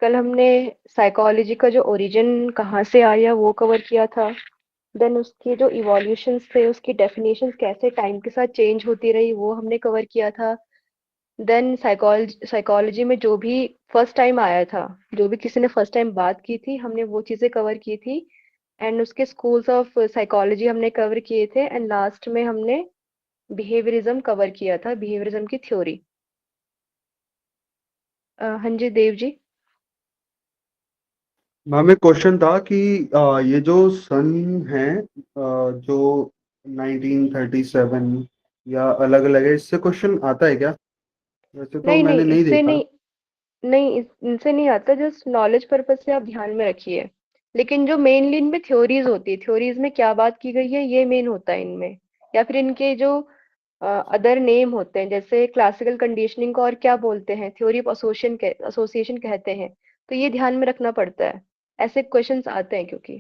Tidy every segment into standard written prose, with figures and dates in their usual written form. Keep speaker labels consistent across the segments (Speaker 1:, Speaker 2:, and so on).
Speaker 1: कल हमने साइकोलॉजी का जो ओरिजिन कहाँ से आया वो कवर किया था। देन उसके जो इवोल्यूशंस थे, उसकी डेफिनेशंस कैसे टाइम के साथ चेंज होती रही वो हमने कवर किया था। देन साइकोलॉजी साइकोलॉजी में जो भी फर्स्ट टाइम आया था, जो भी किसी ने फर्स्ट टाइम बात की थी, हमने वो चीज़ें कवर की थी। एंड उसके स्कूल्स ऑफ साइकोलॉजी हमने कवर किए थे। एंड लास्ट में हमने बिहेवियरिज्म कवर किया था, बिहेवियरिज्म की थ्योरी। हाँ जी देव जी।
Speaker 2: मैम एक क्वेश्चन था कि ये जो सन है जो 1937 या अलग अलग है, इससे क्वेश्चन आता है क्या? वैसे तो
Speaker 1: नहीं नहीं,
Speaker 2: मैंने नहीं
Speaker 1: इससे
Speaker 2: देखा।
Speaker 1: नहीं। नहीं, इनसे नहीं आता, जस्ट नॉलेज पर्पज से आप ध्यान में रखिए। लेकिन जो मेनली इनमें थ्योरीज होती है, थ्योरीज में क्या बात की गई है ये मेन होता है इनमें। या फिर इनके जो अदर नेम होते हैं, जैसे क्लासिकल कंडीशनिंग को और क्या बोलते हैं, थ्योरी ऑफ एसोसिएशन कहते हैं। तो ये ध्यान में रखना पड़ता है, ऐसे क्वेश्चंस आते हैं क्योंकि।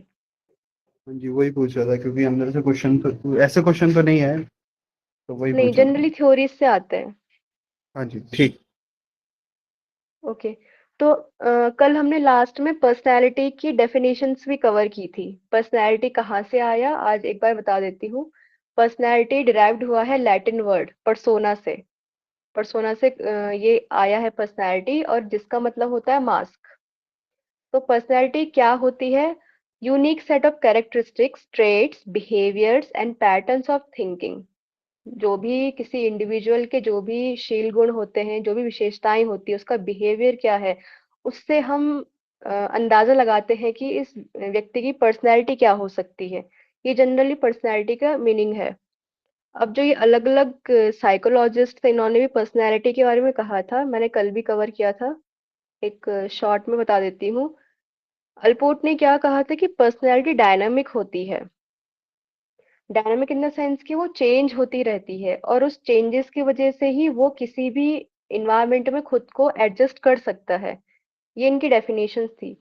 Speaker 2: हाँ जी, वही पूछ रहा था क्योंकि अंदर से क्वेश्चन तो ऐसे क्वेश्चन तो नहीं है, तो वही
Speaker 1: नहीं,
Speaker 2: पूछ रहा था।
Speaker 1: जनरली थ्योरीज से आते हैं।
Speaker 2: हाँ जी, ठीक।
Speaker 1: ओके। तो कल हमने लास्ट में पर्सनैलिटी की डेफिनेशंस भी कवर की थी। पर्सनैलिटी कहाँ से आया आज एक बार बता देती हूँ। पर्सनैलिटी डिराइव्ड हुआ है लैटिन वर्ड पर्सोना से। पर्सोना से ये आया है पर्सनैलिटी, और जिसका मतलब होता है मास्क। तो पर्सनैलिटी क्या होती है? Unique set of characteristics, traits, behaviours and patterns of thinking. जो भी किसी इंडिविजुअल के जो भी शील गुण होते हैं, जो भी विशेषताएं होती है, उसका बिहेवियर क्या है, उससे हम अंदाजा लगाते हैं कि इस व्यक्ति की पर्सनैलिटी क्या हो सकती है। ये जनरली पर्सनैलिटी का मीनिंग है। अब जो ये अलग अलग साइकोलॉजिस्ट थे, इन्होंने भी पर्सनैलिटी के बारे में कहा था, मैंने कल भी कवर किया था। एक शॉर्ट में बता देती हूँ। अल्पोर्ट ने क्या कहा था कि पर्सनैलिटी डायनामिक होती है। डायनामिक इन द सेंस कि वो चेंज होती रहती है, और उस चेंजेस की वजह से ही वो किसी भी इन्वायरमेंट में खुद को एडजस्ट कर सकता है। ये इनकी डेफिनेशंस थी।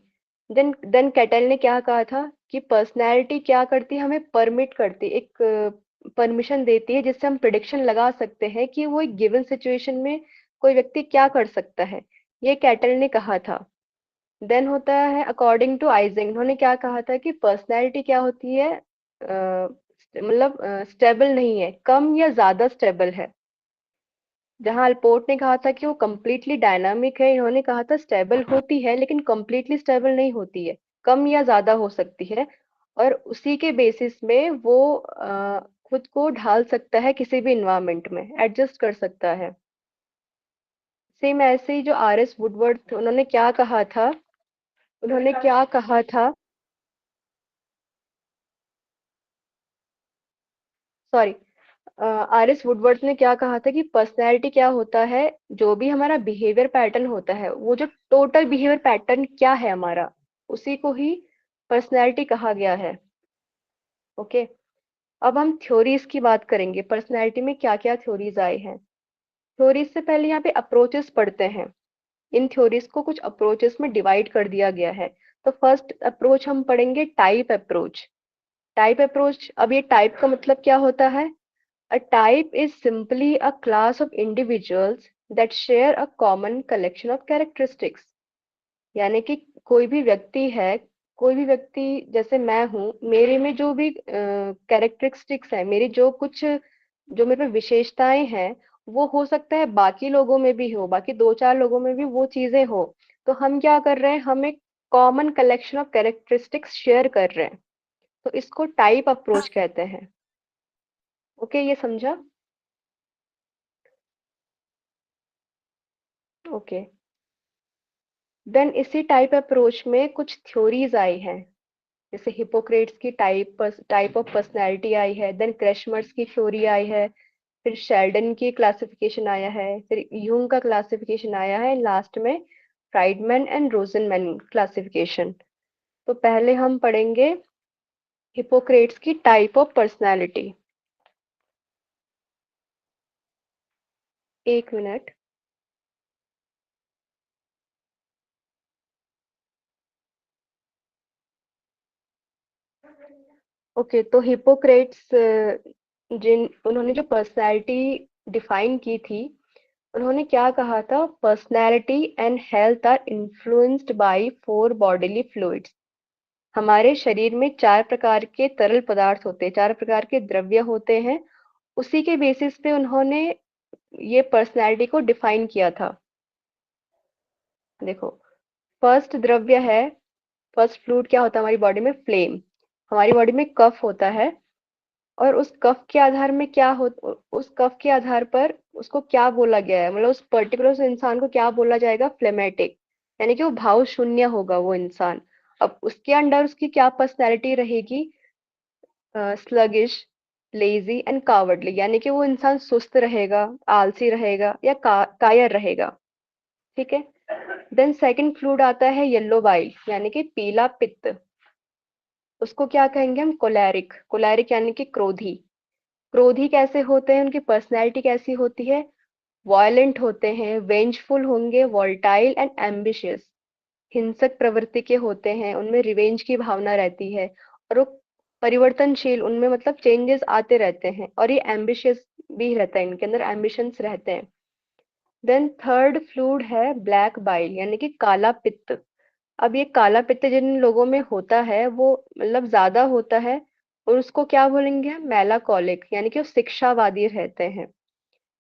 Speaker 1: देन कैटल ने क्या कहा था कि पर्सनैलिटी क्या करती है, हमें परमिट करती है, एक परमिशन देती है, जिससे हम प्रिडिक्शन लगा सकते हैं कि वो एक गिवन सिचुएशन में कोई व्यक्ति क्या कर सकता है। ये कैटल ने कहा था। देन होता है अकॉर्डिंग टू आइजिंग, उन्होंने क्या कहा था कि पर्सनैलिटी क्या होती है, मतलब स्टेबल नहीं है, कम या ज्यादा स्टेबल है। जहां अल्पोर्ट ने कहा था कि वो कम्प्लीटली डायनामिक है, इन्होंने कहा था स्टेबल होती है लेकिन कम्प्लीटली स्टेबल नहीं होती है, कम या ज्यादा हो सकती है। और उसी के बेसिस में वो खुद को ढाल सकता है किसी भी इन्वायरमेंट में, एडजस्ट कर सकता है। सेम ऐसे ही जो आर एस वुडवर्ड थे, उन्होंने क्या कहा था, उन्होंने क्या कहा था, सॉरी, आर एस वुडवर्ड ने क्या कहा था कि पर्सनैलिटी क्या होता है, जो भी हमारा बिहेवियर पैटर्न होता है, वो जो टोटल बिहेवियर पैटर्न क्या है हमारा, उसी को ही पर्सनैलिटी कहा गया है। ओके। अब हम थ्योरीज की बात करेंगे, पर्सनैलिटी में क्या क्या थ्योरीज आए हैं। थ्योरीज से पहले यहाँ पे अप्रोचेस पढ़ते हैं। इन थ्योरीज को कुछ अप्रोचेस में डिवाइड कर दिया गया है। तो फर्स्ट अप्रोच हम पढ़ेंगे टाइप अप्रोच। टाइप अप्रोच, अब ये टाइप का मतलब क्या होता है? A type is simply a class of individuals that share a common collection of characteristics। यानी कि कोई भी व्यक्ति है, कोई भी व्यक्ति, जैसे मैं हूँ, मेरे में जो भी कैरेक्टरिस्टिक्स है, मेरी जो कुछ, जो मेरे में विशेषताएं हैं, वो हो सकता है बाकी लोगों में भी हो, बाकी दो चार लोगों में भी वो चीजें हो। तो हम क्या कर रहे हैं, हम एक common collection of characteristics share कर रहे हैं। तो इसको टाइप अप्रोच कहते हैं। ओके, ये समझा? ओके। देन इसी टाइप अप्रोच में कुछ थ्योरीज आई हैं, जैसे हिपोक्रेट्स की टाइप ऑफ पर्सनालिटी आई है, देन क्रैशमर्स की थ्योरी आई है, फिर शेल्डन की क्लासिफिकेशन आया है, फिर यूंग का क्लासिफिकेशन आया है, लास्ट में फ्राइडमैन एंड रोजनमैन क्लासिफिकेशन। तो पहले हम पढ़ेंगे हिपोक्रेट्स की टाइप ऑफ पर्सनालिटी। एक मिनट। ओके, तो हिपोक्रेट्स जिन उन्होंने जो पर्सनालिटी डिफाइन की थी, उन्होंने क्या कहा था, personality and health are influenced by 4 bodily fluids. हमारे शरीर में 4 प्रकार के तरल पदार्थ होते हैं, 4 प्रकार के द्रव्य होते हैं। उसी के बेसिस पे उन्होंने ये पर्सनैलिटी को डिफाइन किया था। देखो, फर्स्ट द्रव्य है, फर्स्ट फ्लूइड क्या होता है हमारी बॉडी में, फ्लेम। हमारी बॉडी में कफ होता है, और उस कफ के आधार में क्या हो, उस कफ के आधार पर उसको क्या बोला गया है, मतलब उस पर्टिकुलर उस इंसान को क्या बोला जाएगा, फ्लेमेटिक, यानी कि वो भाव शून्य होगा वो इंसान। अब उसके अंडर उसकी क्या पर्सनैलिटी रहेगी, स्लगिश, लेजी एंड कावर्डली, यानी कि वो इंसान सुस्त रहेगा, आलसी रहेगा, या कायर रहेगा। ठीक है। देन सेकंड फ्लूइड आता है येलो बाइल, यानी कि पीला पित्त। उसको क्या कहेंगे हम, कोलैरिक। कोलैरिक यानी कि क्रोधी। क्रोधी कैसे होते हैं, उनकी पर्सनैलिटी कैसी होती है, वायलेंट होते हैं, वेंजफुल होंगे, वॉल्टाइल एंड एम्बिशियस, हिंसक प्रवृत्ति के होते हैं, उनमें रिवेंज की भावना रहती है, और वो परिवर्तनशील, उनमें मतलब चेंजेस आते रहते हैं, और ये एम्बिशियस भी रहता है, इनके अंदर एम्बिशंस रहते हैं। देन थर्ड फ्लूइड है ब्लैक बाइल, यानी कि काला पित्त। अब ये काला पित्त जिन लोगों में होता है वो मतलब ज्यादा होता है, और उसको क्या बोलेंगे हम, मेलाकोलिक, यानी कि वो शिक्षावादी रहते हैं।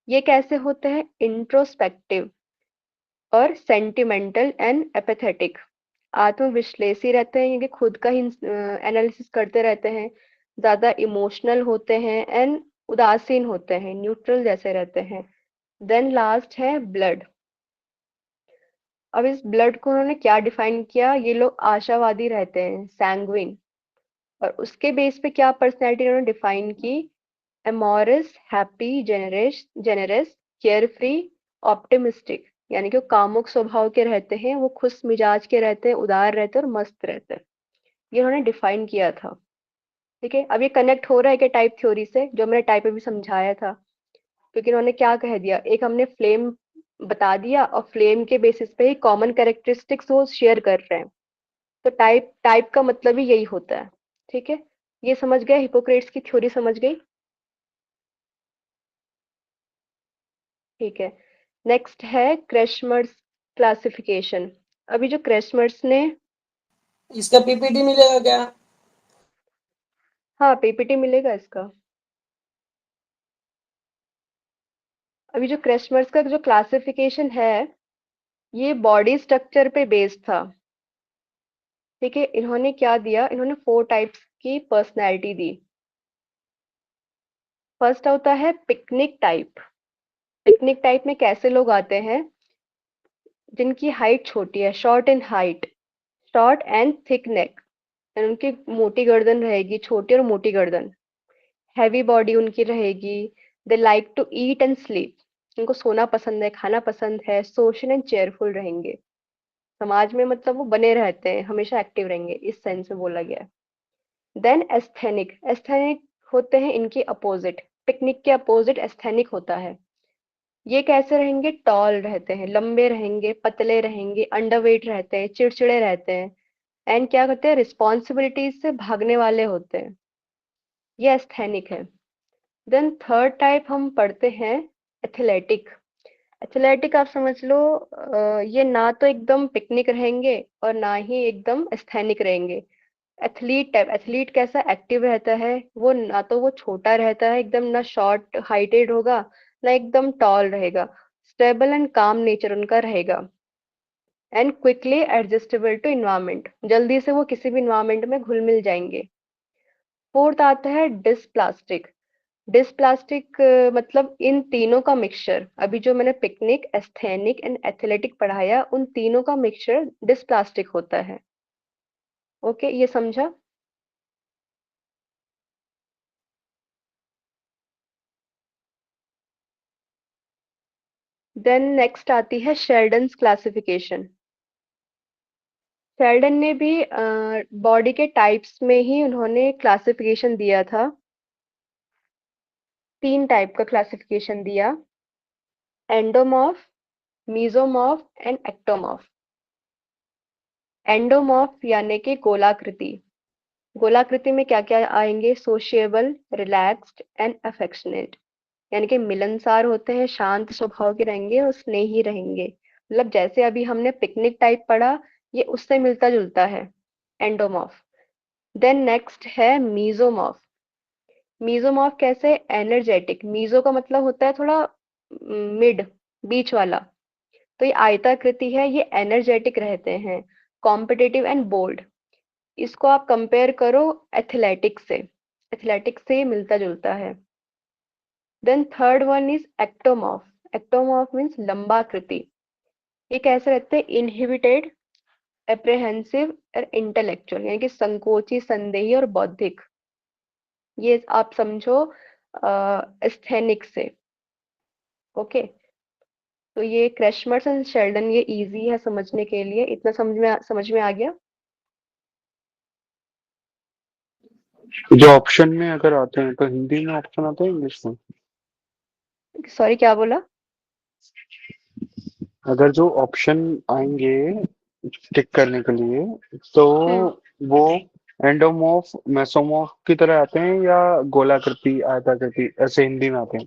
Speaker 1: ये कैसे होते हैं, इंट्रोस्पेक्टिव और सेंटिमेंटल एंड एपेथेटिक, आत्मविश्लेषी रहते हैं, यानी खुद का ही एनालिसिस करते रहते हैं, ज्यादा इमोशनल होते हैं, एंड उदासीन होते हैं, न्यूट्रल जैसे रहते हैं। देन लास्ट है ब्लड। अब इस ब्लड को उन्होंने क्या डिफाइन किया, ये लोग आशावादी रहते हैं, सैंग्विन। और उसके बेस पे क्या पर्सनैलिटी उन्होंने डिफाइन की, amorous, happy, generous generous, care free, optimistic, यानी कि वो कामुक स्वभाव के रहते हैं, वो खुश मिजाज के रहते हैं, उदार रहते हैं और मस्त रहते हैं। ये उन्होंने डिफाइन किया था। ठीक है, अब ये कनेक्ट हो रहा है कि टाइप थ्योरी से, जो मैंने टाइप में भी समझाया था। क्योंकि उन्होंने क्या कह दिया, एक हमने फ्लेम बता दिया, और फ्लेम के बेसिस पे ही कॉमन कैरेक्टरिस्टिक्स वो शेयर कर रहे हैं। तो टाइप टाइप का मतलब ही यही होता है। ठीक है, ये समझ गए, हिपोक्रेट्स की थ्योरी समझ गई। ठीक है। नेक्स्ट है क्रेशमर्स क्लासिफिकेशन। अभी जो क्रेशमर्स ने,
Speaker 3: इसका पीपीटी मिलेगा क्या?
Speaker 1: हाँ पीपीटी मिलेगा इसका। अभी जो क्रेशमर्स का जो क्लासिफिकेशन है, ये बॉडी स्ट्रक्चर पे बेस्ड था। ठीक है, इन्होंने क्या दिया, इन्होंने 4 टाइप्स की पर्सनैलिटी दी। फर्स्ट होता है पिकनिक टाइप। पिकनिक टाइप में कैसे लोग आते हैं, जिनकी हाइट छोटी है, short in height, short and thick neck, उनकी मोटी गर्दन रहेगी, छोटी और मोटी गर्दन, हैवी बॉडी उनकी रहेगी। They like to eat and sleep, उनको सोना पसंद है, खाना पसंद है, सोशल एंड चेयरफुल रहेंगे, समाज में मतलब वो बने रहते हैं, हमेशा एक्टिव रहेंगे, इस सेंस में बोला गया है। Then asthenic. एस्थेनिक होते हैं इनके अपोजिट, पिकनिक के अपोजिट एस्थेनिक होता है। ये कैसे रहेंगे, टॉल रहते हैं, लंबे रहेंगे, पतले रहेंगे, अंडरवेट रहते हैं, चिड़चिड़े रहते हैं, एंड क्या करते हैं, रिस्पॉन्सिबिलिटीज से भागने वाले होते हैं। ये एस्थेनिक है। देन थर्ड टाइप हम पढ़ते हैं एथलेटिक। एथलेटिक आप समझ लो, ये ना तो एकदम पिकनिक रहेंगे और ना ही एकदम एस्थेनिक रहेंगे। एथलीट टाइप, एथलीट कैसा एक्टिव रहता है, वो ना तो वो छोटा रहता है एकदम, ना शॉर्ट हाइटेड होगा, ना एकदम टॉल रहेगा, स्टेबल एंड काम नेचर उनका रहेगा, and quickly adjustable to environment, जल्दी से वो किसी भी इन्वायरमेंट में घुल मिल जाएंगे। फोर्थ आता है डिसप्लास्टिक। डिसप्लास्टिक मतलब इन तीनों का मिक्सचर, अभी जो मैंने पिकनिक, एस्थेनिक एंड एथलेटिक पढ़ाया, उन तीनों का मिक्सचर डिसप्लास्टिक होता है। ओके, ये समझा। देन नेक्स्ट आती है शेल्डन्स क्लासिफिकेशन। शेल्डन ने भी बॉडी के टाइप्स में ही उन्होंने क्लासिफिकेशन दिया था, 3 टाइप का क्लासिफिकेशन दिया, endomorph, mesomorph and ectomorph. Endomorph यानी कि गोलाकृति। गोलाकृति में क्या क्या आएंगे, सोशिएबल, रिलैक्स्ड एंड अफेक्शनेट। यानी कि मिलनसार होते हैं, शांत स्वभाव के रहेंगे और स्नेही रहेंगे। मतलब जैसे अभी हमने पिकनिक टाइप पढ़ा, ये उससे मिलता जुलता है, एंडोमॉर्फ। देन नेक्स्ट है मीजोमॉर्फ। मीजोमॉर्फ कैसे? एनर्जेटिक। मीजो का मतलब होता है थोड़ा मिड, बीच वाला। तो ये आयताकृति है, ये एनर्जेटिक रहते हैं, कॉम्पिटिटिव एंड बोल्ड। इसको आप कंपेयर करो एथलेटिक से, एथलेटिक से ये मिलता जुलता है। Then third one is ectomorph. Ectomorph means लंबाकृति। ये कैसे रहते हैं? इनहिबिटेड, एप्रेहेंसिव और इंटेलेक्चुअल, यानी कि संकोची, संदेही और बौद्धिक। ये आप समझो एस्थेनिक से। ओके, तो ये क्रैशमर्स एंड शेल्डन, ये इजी है समझने के लिए। इतना समझ में आ गया?
Speaker 2: जो ऑप्शन में अगर आते हैं तो हिंदी में ऑप्शन आता है, इंग्लिश में?
Speaker 1: सॉरी, क्या बोला?
Speaker 2: अगर जो ऑप्शन आएंगे टिक करने के लिए, तो
Speaker 1: हम्म
Speaker 2: वो एंडोमॉर्फ, मेसोमॉर्फ की तरह आते हैं या गोलाकृति, आयताकृति ऐसे हिंदी में आते हैं?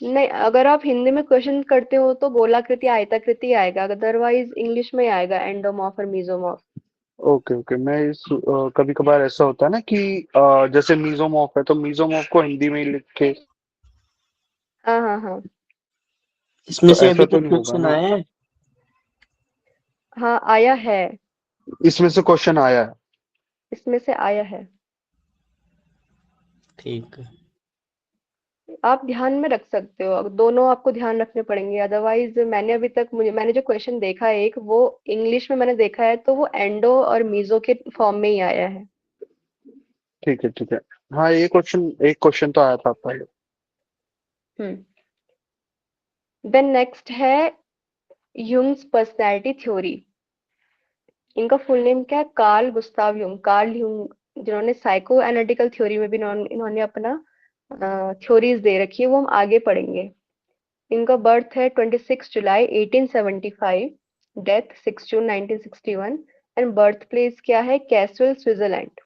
Speaker 1: नहीं, अगर आप हिंदी में क्वेश्चन करते हो तो गोलाकृति आयताकृति आएगा, अदरवाइज इंग्लिश में आएगा एंडोमॉर्फ और मीजोमॉर्फ।
Speaker 2: ओके ओके, मैं इस कभी कभार ऐसा होता है ना कि जैसे मीजोमॉर्फ है तो मीजोमॉर्फ को हिंदी में ही लिख के,
Speaker 1: हाँ हाँ हाँ।
Speaker 3: इसमें
Speaker 2: तो
Speaker 3: से
Speaker 2: ऐसा
Speaker 3: अभी
Speaker 2: तो
Speaker 3: तक
Speaker 2: नहीं होगा
Speaker 3: क्वेश्चन
Speaker 2: ना?
Speaker 3: आए हैं?
Speaker 1: हाँ, आया है।
Speaker 2: इसमें से क्वेश्चन आया है?
Speaker 1: इसमें से आया है।
Speaker 3: ठीक है।
Speaker 1: आप ध्यान में रख सकते हो, दोनों आपको ध्यान रखने पड़ेंगे, अदरवाइज मैंने जो क्वेश्चन देखा है एक, वो इंग्लिश में मैंने देखा है, तो वो एंडो और मीजो के फॉर्म में ही आया है।
Speaker 2: ठीक है ठीक है। हाँ, ये क्वेश्चन, एक क्वेश्चन तो आया था पहले।
Speaker 1: हम्म। देन नेक्स्ट है यूंग्स पर्सनैलिटी थ्योरी। इनका फुल नेम क्या है? Carl Gustav Jung. Carl Jung जिन्होंने साइको एनालिटिकल थ्योरी में भी इन्होंने अपना थ्योरीज दे रखी है, वो हम आगे पढ़ेंगे। इनका बर्थ है 26 जुलाई 1875, death 6 June 1961, and birth place क्या है? कैसविल, स्विट्जरलैंड।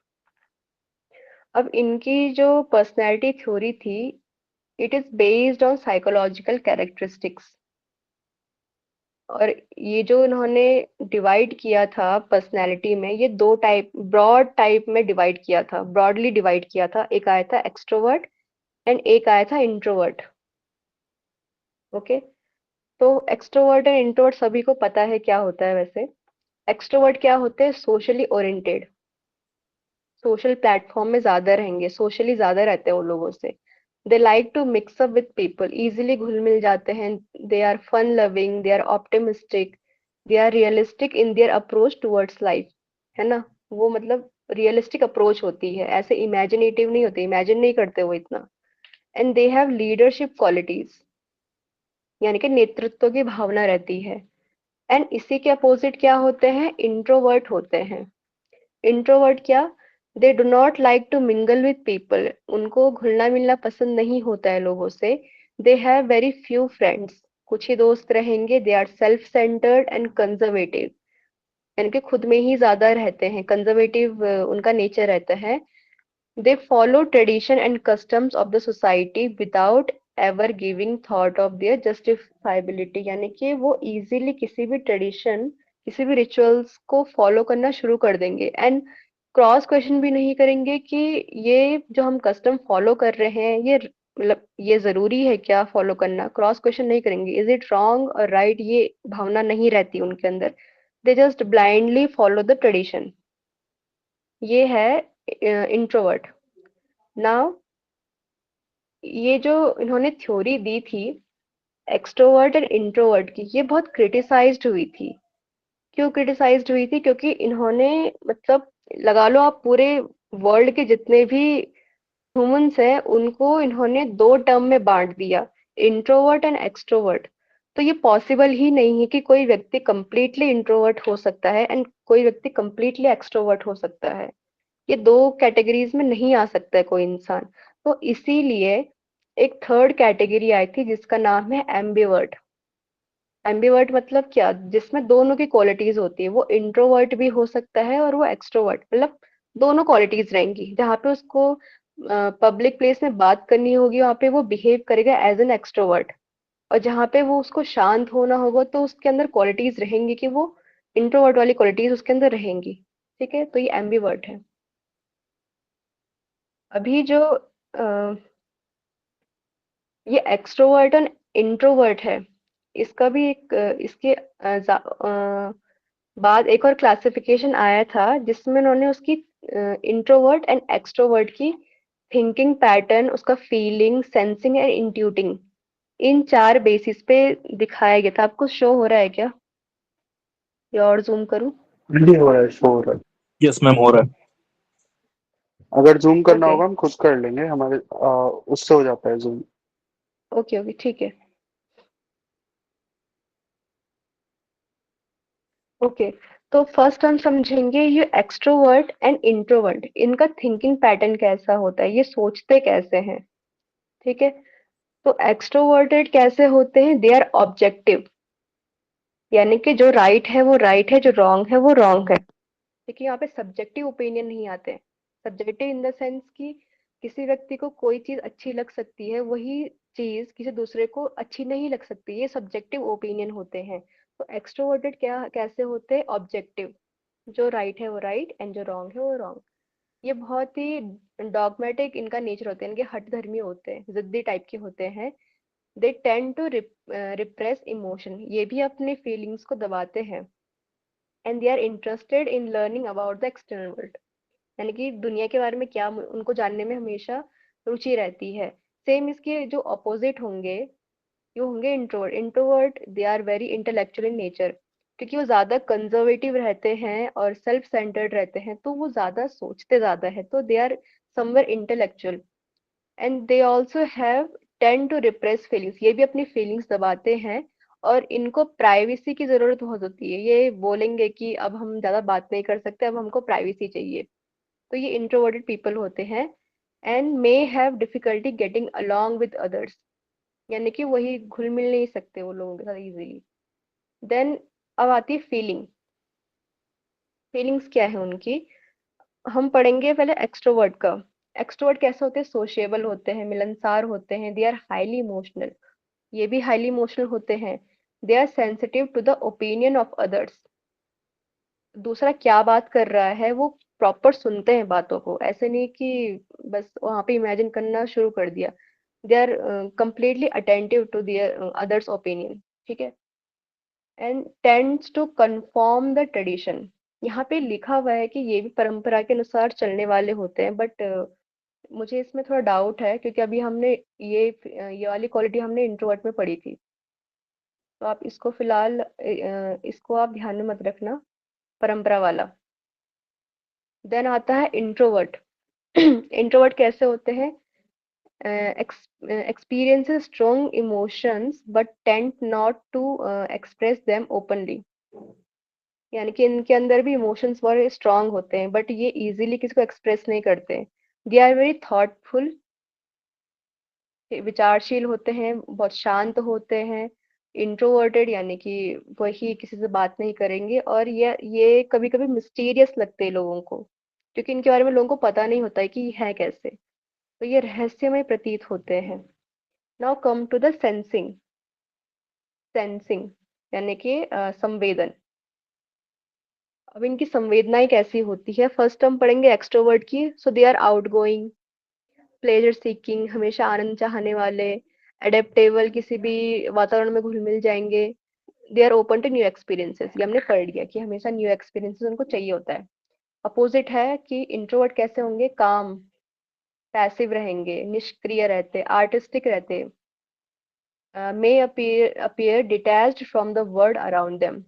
Speaker 1: अब इनकी जो पर्सनैलिटी थ्योरी थी, it is based on psychological characteristics. और ये जो इन्होंने डिवाइड किया था पर्सनैलिटी में, ये दो टाइप, ब्रॉड टाइप में डिवाइड किया था, ब्रॉडली डिवाइड किया था। एक आया था एक्सट्रोवर्ट एंड एक आया था इंट्रोवर्ट। ओके, तो एक्सट्रोवर्ट एंड इंट्रोवर्ट सभी को पता है क्या होता है वैसे। एक्सट्रोवर्ट क्या होते हैं? सोशली ओरिएंटेड, सोशल प्लेटफॉर्म में ज्यादा रहेंगे, सोशली ज्यादा रहते हैं वो लोगों से। They like to mix up with people, easily घुल मिल जाते हैं। They are fun loving, they are optimistic, they are realistic in their approach towards life. है ना? वो मतलब रियलिस्टिक अप्रोच होती है, ऐसे इमेजिनेटिव नहीं होते, इमेजिन नहीं करते वो इतना। And they have leadership qualities, यानी कि नेतृत्व की भावना रहती है। एंड इसी के अपोजिट क्या होते हैं? इंट्रोवर्ट होते हैं। इंट्रोवर्ट क्या? They do not like to mingle with people, उनको घुलना मिलना पसंद नहीं होता है लोगों से। They have very few friends, कुछ ही दोस्त रहेंगे। They are self centered and conservative, यानी कि खुद में ही ज्यादा रहते हैं, कंजर्वेटिव उनका नेचर रहता है। They follow tradition and customs of the society without ever giving thought of their justifiability, यानी कि वो इजीली किसी भी ट्रेडिशन, किसी भी रिचुअल्स को फॉलो करना शुरू कर देंगे। एंड क्रॉस क्वेश्चन भी नहीं करेंगे कि ये जो हम कस्टम फॉलो कर रहे हैं, ये मतलब ये जरूरी है क्या फॉलो करना। क्रॉस क्वेश्चन नहीं करेंगे, इज इट रॉन्ग और राइट, ये भावना नहीं रहती उनके अंदर। They just blindly follow the tradition. ये है इंट्रोवर्ट। नाउ ये जो इन्होंने थ्योरी दी थी एक्सट्रोवर्ट एंड इंट्रोवर्ट की, ये बहुत क्रिटिसाइज्ड हुई थी। क्यों क्रिटिसाइज्ड हुई थी? क्योंकि इन्होंने, मतलब लगा लो आप पूरे वर्ल्ड के जितने भी ह्यूमंस हैं, उनको इन्होंने दो टर्म में बांट दिया, इंट्रोवर्ट एंड एक्सट्रोवर्ट। तो ये पॉसिबल ही नहीं है कि कोई व्यक्ति कंप्लीटली इंट्रोवर्ट हो सकता है एंड कोई व्यक्ति कंप्लीटली एक्सट्रोवर्ट हो सकता है। ये दो कैटेगरीज में नहीं आ सकता है कोई इंसान। तो इसीलिए एक थर्ड कैटेगरी आई थी जिसका नाम है एम्बिवर्ट। एम्बिवर्ट मतलब क्या? जिसमें दोनों की क्वालिटीज होती है। वो इंट्रोवर्ट भी हो सकता है और वो एक्सट्रोवर्ट, मतलब दोनों क्वालिटीज रहेंगी, जहाँ पे उसको पब्लिक प्लेस में बात करनी होगी वहाँ पे वो बिहेव करेगा एज एन एक्सट्रोवर्ट, और जहाँ पे वो उसको शांत होना होगा तो उसके अंदर क्वालिटीज रहेंगी कि वो इंट्रोवर्ट वाली क्वालिटीज उसके अंदर रहेंगी। ठीक है, तो ये एम्बीवर्ट है। अभी जो ये एक्सट्रोवर्ट और इंट्रोवर्ट है, इसका भी एक इसके बाद एक और क्लासिफिकेशन आया था जिसमें उन्होंने उसकी इंट्रोवर्ट एंड एक्सट्रोवर्ट की थिंकिंग पैटर्न, उसका feeling, sensing and intuiting, in 4 basis पे दिखाया गया था। आपको शो हो रहा है क्या, या और जूम करूं?
Speaker 2: नहीं हो रहा है, शो हो रहा है।
Speaker 4: यस मैम, हो रहा है।
Speaker 2: अगर जूम करना
Speaker 1: ओके
Speaker 2: होगा हम खुद कर लेंगे, हमारे उससे हो जाता है जूम।
Speaker 1: ओके ओके, ठीक है। ओके, तो फर्स्ट हम समझेंगे ये एक्सट्रोवर्ट एंड इंट्रोवर्ट, इनका थिंकिंग पैटर्न कैसा होता है, ये सोचते कैसे हैं। ठीक है, तो एक्सट्रोवर्टेड कैसे होते हैं, दे आर ऑब्जेक्टिव, यानी कि जो राइट है वो राइट है, जो रॉन्ग है वो रॉन्ग है। देखिए यहाँ पे सब्जेक्टिव ओपिनियन नहीं आते हैं। सब्जेक्टिव इन द सेंस कि किसी व्यक्ति को कोई चीज अच्छी लग सकती है, वही चीज किसी दूसरे को अच्छी नहीं लग सकती, ये सब्जेक्टिव ओपिनियन होते हैं। तो एक्सट्रोवर्टेड क्या कैसे होते हैं, ऑब्जेक्टिव, जो राइट है वो राइट एंड जो रॉन्ग है वो रॉन्ग। ये बहुत ही डॉगमेटिक इनका नेचर होते हैं, इनके हठ धर्मी होते हैं, जिद्दी टाइप के होते हैं। They tend to repress emotion, ये भी अपने फीलिंग्स को दबाते हैं। And they are interested in learning about the external world, यानी कि दुनिया के बारे में क्या उनको जानने में हमेशा रुचि रहती है। सेम इसके जो अपोजिट होंगे, ये होंगे introvert. Introvert they are very intellectual in nature, क्योंकि वो ज्यादा कंजर्वेटिव रहते हैं और सेल्फ सेंटर्ड रहते हैं, तो वो ज्यादा सोचते ज्यादा है, तो they are somewhere intellectual. And they also have tend to repress feelings, ये भी अपनी फीलिंग्स दबाते हैं। और इनको प्राइवेसी की जरूरत बहुत होती है, ये बोलेंगे कि अब हम ज्यादा बात नहीं कर सकते, अब हमको प्राइवेसी चाहिए। तो ये इंट्रोवर्टेड पीपल होते हैं। And may have difficulty getting along with others, यानी कि वही घुल मिल नहीं सकते वो लोगों के साथ इजीली। देन अब आती है फीलिंग। फीलिंग्स क्या है उनकी, हम पढ़ेंगे पहले एक्सट्रोवर्ट का। एक्सट्रोवर्ट कैसे होते हैं, सोशेबल होते हैं, मिलनसार होते हैं, दे आर हाईली इमोशनल, ये भी हाईली इमोशनल होते हैं। They are sensitive to the opinion of others, दूसरा क्या बात कर रहा है वो प्रॉपर सुनते हैं बातों को, ऐसे नहीं कि बस वहां पे इमेजिन करना शुरू कर दिया। They are completely attentive to their others opinion. ठीक है, and tends to confirm the tradition, यहाँ पे लिखा हुआ है कि ये भी परंपरा के अनुसार चलने वाले होते हैं, बट मुझे इसमें थोड़ा डाउट है, क्योंकि अभी हमने ये वाली क्वालिटी हमने इंट्रोवर्ट में पढ़ी थी। तो आप इसको फिलहाल इसको आप ध्यान में मत रखना, परंपरा वाला। देन आता है इंट्रोवर्ट। इंट्रोवर्ट कैसे होते हैं, experiences strong emotions but tend not to express them openly, यानी कि इनके अंदर भी इमोशंस बहुत स्ट्रांग होते हैं बट ये इजीली किसी को एक्सप्रेस नहीं करते। दे आर वेरी थॉटफुल, विचारशील होते हैं, बहुत शांत होते हैं। इंट्रोवर्टेड यानी कि वही किसी से बात नहीं करेंगे, और ये कभी कभी मिस्टीरियस लगते हैं लोगों को, क्योंकि इनके बारे में लोगों को पता नहीं होता है कि ये है कैसे, तो ये रहस्यमय प्रतीत होते हैं। Now come to the sensing. Sensing यानी कि संवेदन। अब इनकी संवेदनाएं कैसी होती है, फर्स्ट हम पढ़ेंगे एक्सट्रोवर्ट की। So they are outgoing, pleasure seeking, हमेशा आनंद चाहने वाले, एडेप्टेबल, किसी भी वातावरण में घुल मिल जाएंगे। They are open to new experiences, ये हमने पढ़ लिया कि हमेशा न्यू एक्सपीरियंसेस उनको चाहिए होता है। अपोजिट है कि इंट्रोवर्ट कैसे होंगे, काम, पैसिव रहेंगे, निष्क्रिय रहते, आर्टिस्टिक रहते, मे appear detached from the world around them,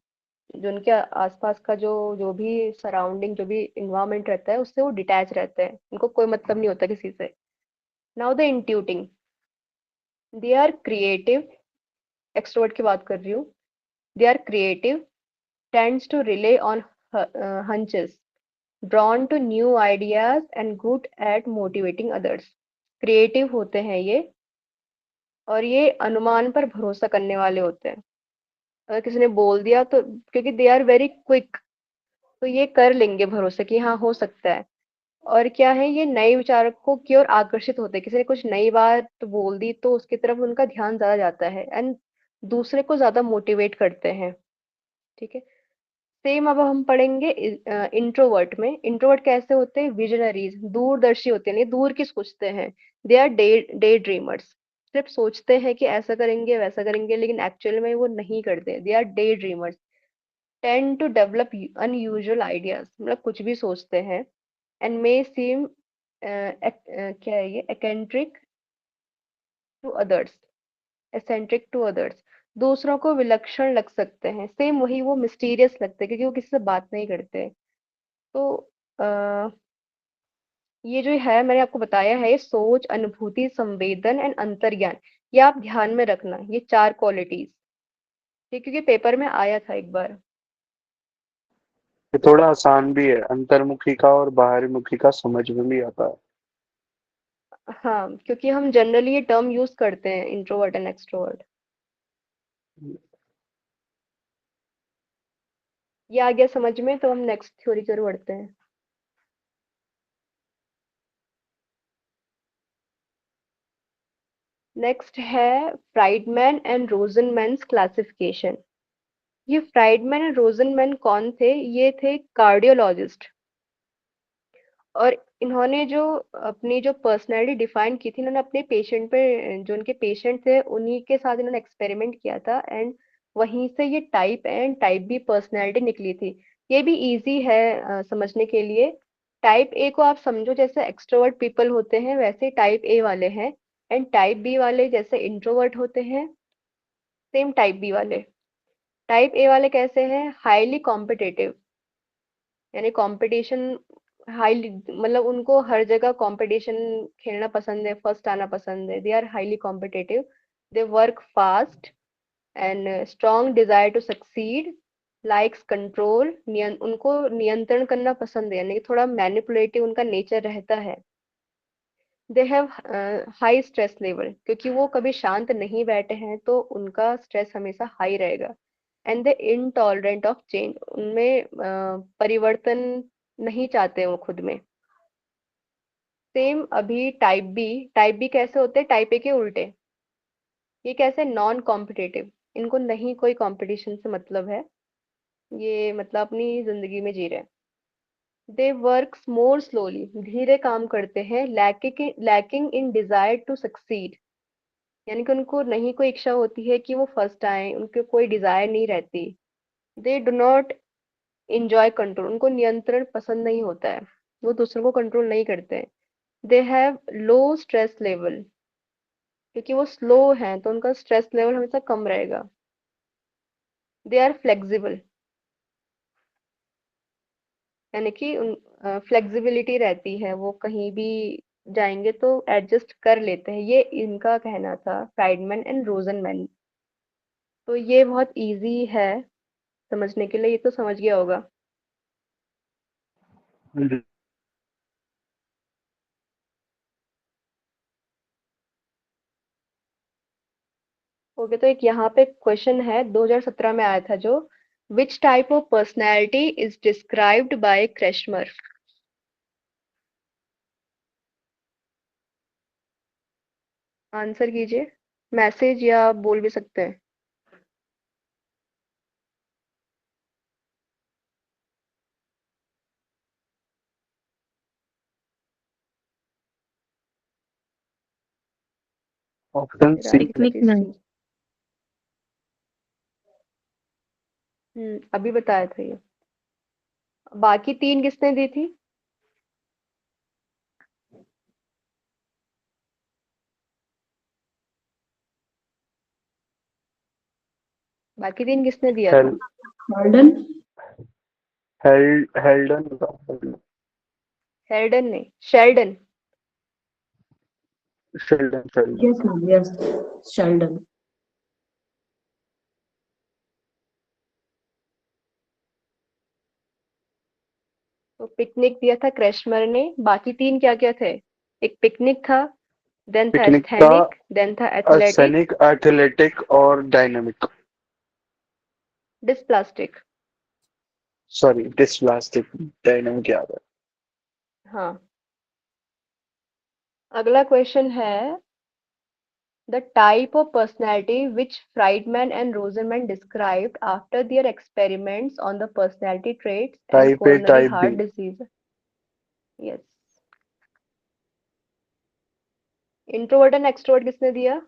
Speaker 1: जो उनके आसपास का जो भी सराउंडिंग, जो भी इन्वायरमेंट रहता है उससे वो डिटैच रहते हैं, उनको कोई मतलब नहीं होता किसी से। Now the intuiting, they are creative, extrovert की बात कर रही हूँ। They are creative, tends to rely on hunches, drawn to new ideas and good at motivating others। Creative होते हैं ये, और ये अनुमान पर भरोसा करने वाले होते हैं। अगर किसी ने बोल दिया तो, क्योंकि दे आर वेरी क्विक, तो ये कर लेंगे भरोसे कि हाँ हो सकता है। और क्या है, ये नए विचारकों की ओर आकर्षित होते हैं। किसी ने कुछ नई बात बोल दी तो उसकी तरफ उनका ध्यान ज्यादा जाता है, एंड दूसरे को ज्यादा मोटिवेट करते हैं। ठीक है। सेम अब हम पढ़ेंगे इंट्रोवर्ट में। इंट्रोवर्ट कैसे होते हैं? विजनरीज, दूरदर्शी होते हैं, ये दूर की सोचते हैं। They are day day dreamers. सिर्फ सोचते हैं कि ऐसा करेंगे वैसा करेंगे, लेकिन एक्चुअल में वो नहीं करते। They are day dreamers. Tend to develop unusual ideas, मतलब कुछ भी सोचते हैं। एंड मे सीम क्या है ये, eccentric to others, eccentric to others. दूसरों को विलक्षण लग सकते हैं। सेम वही, वो मिस्टीरियस लगते हैं क्योंकि वो किसी से बात नहीं करते। तो आ, ये जो है मैंने आपको बताया है, ये सोच, अनुभूति, संवेदन एंड अंतर्ज्ञान। ये आप ध्यान में रखना, ये 4 क्वालिटीज। ठीक, क्योंकि पेपर में आया था एक बार।
Speaker 2: ये थोड़ा आसान भी है, अंतर्मुखी का और बाहरीमुखी का समझ में भी आता है।
Speaker 1: हाँ, क्योंकि हम जनरली ये टर्म यूज करते हैं, इंट्रोवर्ट एंड एक्सट्रोवर्ट। ये आ गया समझ में, तो हम नेक्स्ट थ्योरी की ओर बढ़ते हैं। नेक्स्ट है फ्राइडमैन एंड रोजनमैन्स क्लासिफिकेशन। ये फ्राइडमैन एंड रोजनमैन कौन थे? ये थे कार्डियोलॉजिस्ट। और इन्होंने जो अपनी जो पर्सनैलिटी डिफाइन की थी, इन्होंने अपने पेशेंट पे, जो उनके पेशेंट थे उन्हीं के साथ इन्होंने एक्सपेरिमेंट किया था, एंड वहीं से ये type A and type B personality निकली थी। ये भी इजी है समझने के लिए। टाइप ए को आप समझो जैसे एक्सट्रोवर्ट पीपल होते हैं, वैसे टाइप ए वाले हैं। एंड टाइप बी वाले जैसे इंट्रोवर्ट होते हैं, सेम टाइप बी वाले। टाइप ए वाले कैसे हैं? हाईली कॉम्पिटिटिव, यानी कंपटीशन हाईली, मतलब उनको हर जगह कंपटीशन खेलना पसंद है, फर्स्ट आना पसंद है। They are highly competitive. They work fast and strong desire to succeed, likes control, उनको नियंत्रण करना पसंद है, यानी कि थोड़ा मैनिपुलेटिव उनका नेचर रहता है। They have high stress level, क्योंकि वो कभी शांत नहीं बैठे हैं तो उनका स्ट्रेस हमेशा हाई रहेगा। And they intolerant of change, उनमें परिवर्तन नहीं चाहते वो खुद में। सेम अभी टाइप बी कैसे होते हैं? टाइप ए के उल्टे। ये कैसे? नॉन कॉम्पिटिटिव, इनको नहीं कोई कंपटीशन से मतलब है, ये मतलब अपनी जिंदगी में जी रहे हैं। दे वर्क मोर स्लोली, धीरे काम करते हैं। Lacking in desire to succeed, यानी कि उनको नहीं कोई इच्छा होती है कि वो फर्स्ट आए, उनके कोई डिजायर नहीं रहती। दे डू नॉट इंजॉय कंट्रोल, उनको नियंत्रण पसंद नहीं होता है, वो दूसरों को कंट्रोल नहीं करते हैं। They have low stress level, क्योंकि वो स्लो हैं तो उनका स्ट्रेस लेवल हमेशा कम रहेगा। दे आर फ्लेक्सिबल, यानी कि उन फ्लेक्सिबिलिटी रहती है, वो कहीं भी जाएंगे तो एडजस्ट कर लेते हैं। ये इनका कहना था, फ्राइडमैन एंड रोजनमैन। तो ये बहुत इजी है समझने के लिए, ये तो समझ गया होगा।
Speaker 2: जी।
Speaker 1: ओके, तो एक यहाँ पे क्वेश्चन है, 2017 में आया था जो, which type of personality is described bye क्रेशमर? Answer कीजिए, मैसेज या बोल भी सकते हैं।
Speaker 2: Option C.
Speaker 1: राइट
Speaker 4: पिकनिक में।
Speaker 1: सी। अभी बताया था ये। बाकी 3 किसने दी थी? बाकी 3 किसने दिया
Speaker 2: हेल
Speaker 1: था?
Speaker 4: गार्डन।
Speaker 2: हेल्डन का।
Speaker 1: हेल्डन ने, Sheldon.
Speaker 2: Sheldon Sheldon.
Speaker 4: Yes ma'am, yes. Sheldon.
Speaker 1: तो पिकनिक दिया था क्रेशमर ने। बाकी 3 क्या क्या थे? एक पिकनिक था, देन था
Speaker 2: पिकनिक था,
Speaker 1: एस्थेनिक, देन था एथलेटिक,
Speaker 2: अर्सेनिक, एथलेटिक और dynamic.
Speaker 1: Dysplastic.
Speaker 2: Sorry, dysplastic. Dynamic याद है।
Speaker 1: हाँ, अगला क्वेश्चन है the type of personality which Friedman and Rosenman described after their experiments on the personality traits and
Speaker 2: type A
Speaker 1: coronary
Speaker 2: type B.
Speaker 1: heart disease. Yes. Introvert and extrovert किसने दिया?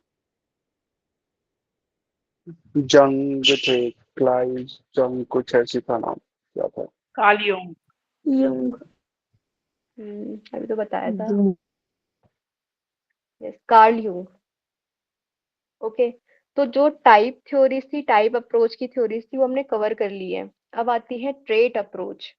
Speaker 2: जंग थे, Clive जंग, कुछ ऐसी था नाम, क्या था?
Speaker 5: Carl Jung.
Speaker 4: Jung.
Speaker 1: अभी तो बताया था।
Speaker 4: Jung.
Speaker 1: Yes, Carl Jung. Okay, तो जो टाइप थ्योरीज थी, टाइप अप्रोच की थ्योरीज थी, वो हमने कवर कर ली है। अब आती है trait approach.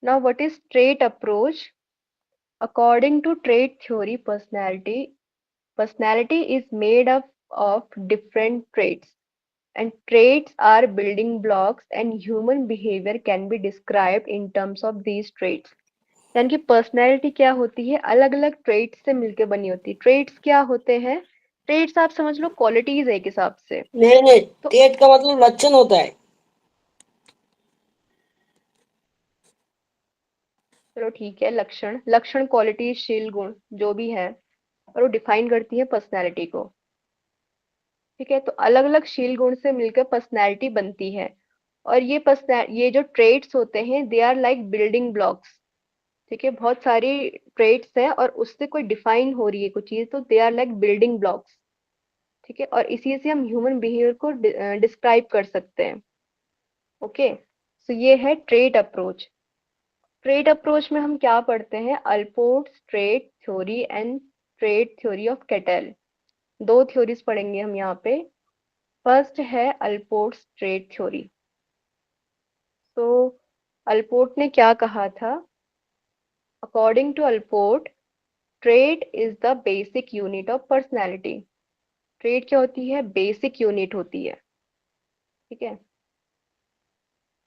Speaker 1: Now what is trait approach? According to trait theory, personality is made up of different traits, and traits are building blocks, and human behavior can be described in terms of these traits. यानी कि personality क्या होती है? अलग अलग traits से मिलकर बनी होती है। ट्रेट्स क्या होते हैं? ट्रेट्स आप समझ लो क्वालिटीज है एक हिसाब से।
Speaker 3: नहीं,
Speaker 1: तो
Speaker 3: टेट का मतलब लक्षण होता है।
Speaker 1: चलो ठीक है, लक्षण, लक्षण, क्वालिटी, शील, गुण, जो भी है, और वो डिफाइन करती है पर्सनैलिटी को। ठीक है, तो अलग अलग शील गुण से मिलकर पर्सनैलिटी बनती है। और ये जो ट्रेट्स होते हैं, they are like building blocks. ठीक है, बहुत सारी ट्रेट्स हैं और उससे कोई डिफाइन हो रही है कुछ चीज, तो they are like building blocks. ठीक है, और इसी से हम ह्यूमन बिहेवियर को डिस्क्राइब कर सकते हैं। ओके, सो ये है ट्रेट अप्रोच। ट्रेट अप्रोच में हम क्या पढ़ते हैं? Allport's trait theory and trait theory of Cattell. दो थ्योरीज पढ़ेंगे हम यहाँ पे। फर्स्ट है अल्पोर्ट्स ट्रेट थ्योरी। तो अल्पोर्ट ने क्या कहा था? According to Allport, trait is the basic unit of personality. Trait क्या होती है? बेसिक यूनिट होती है। ठीक है,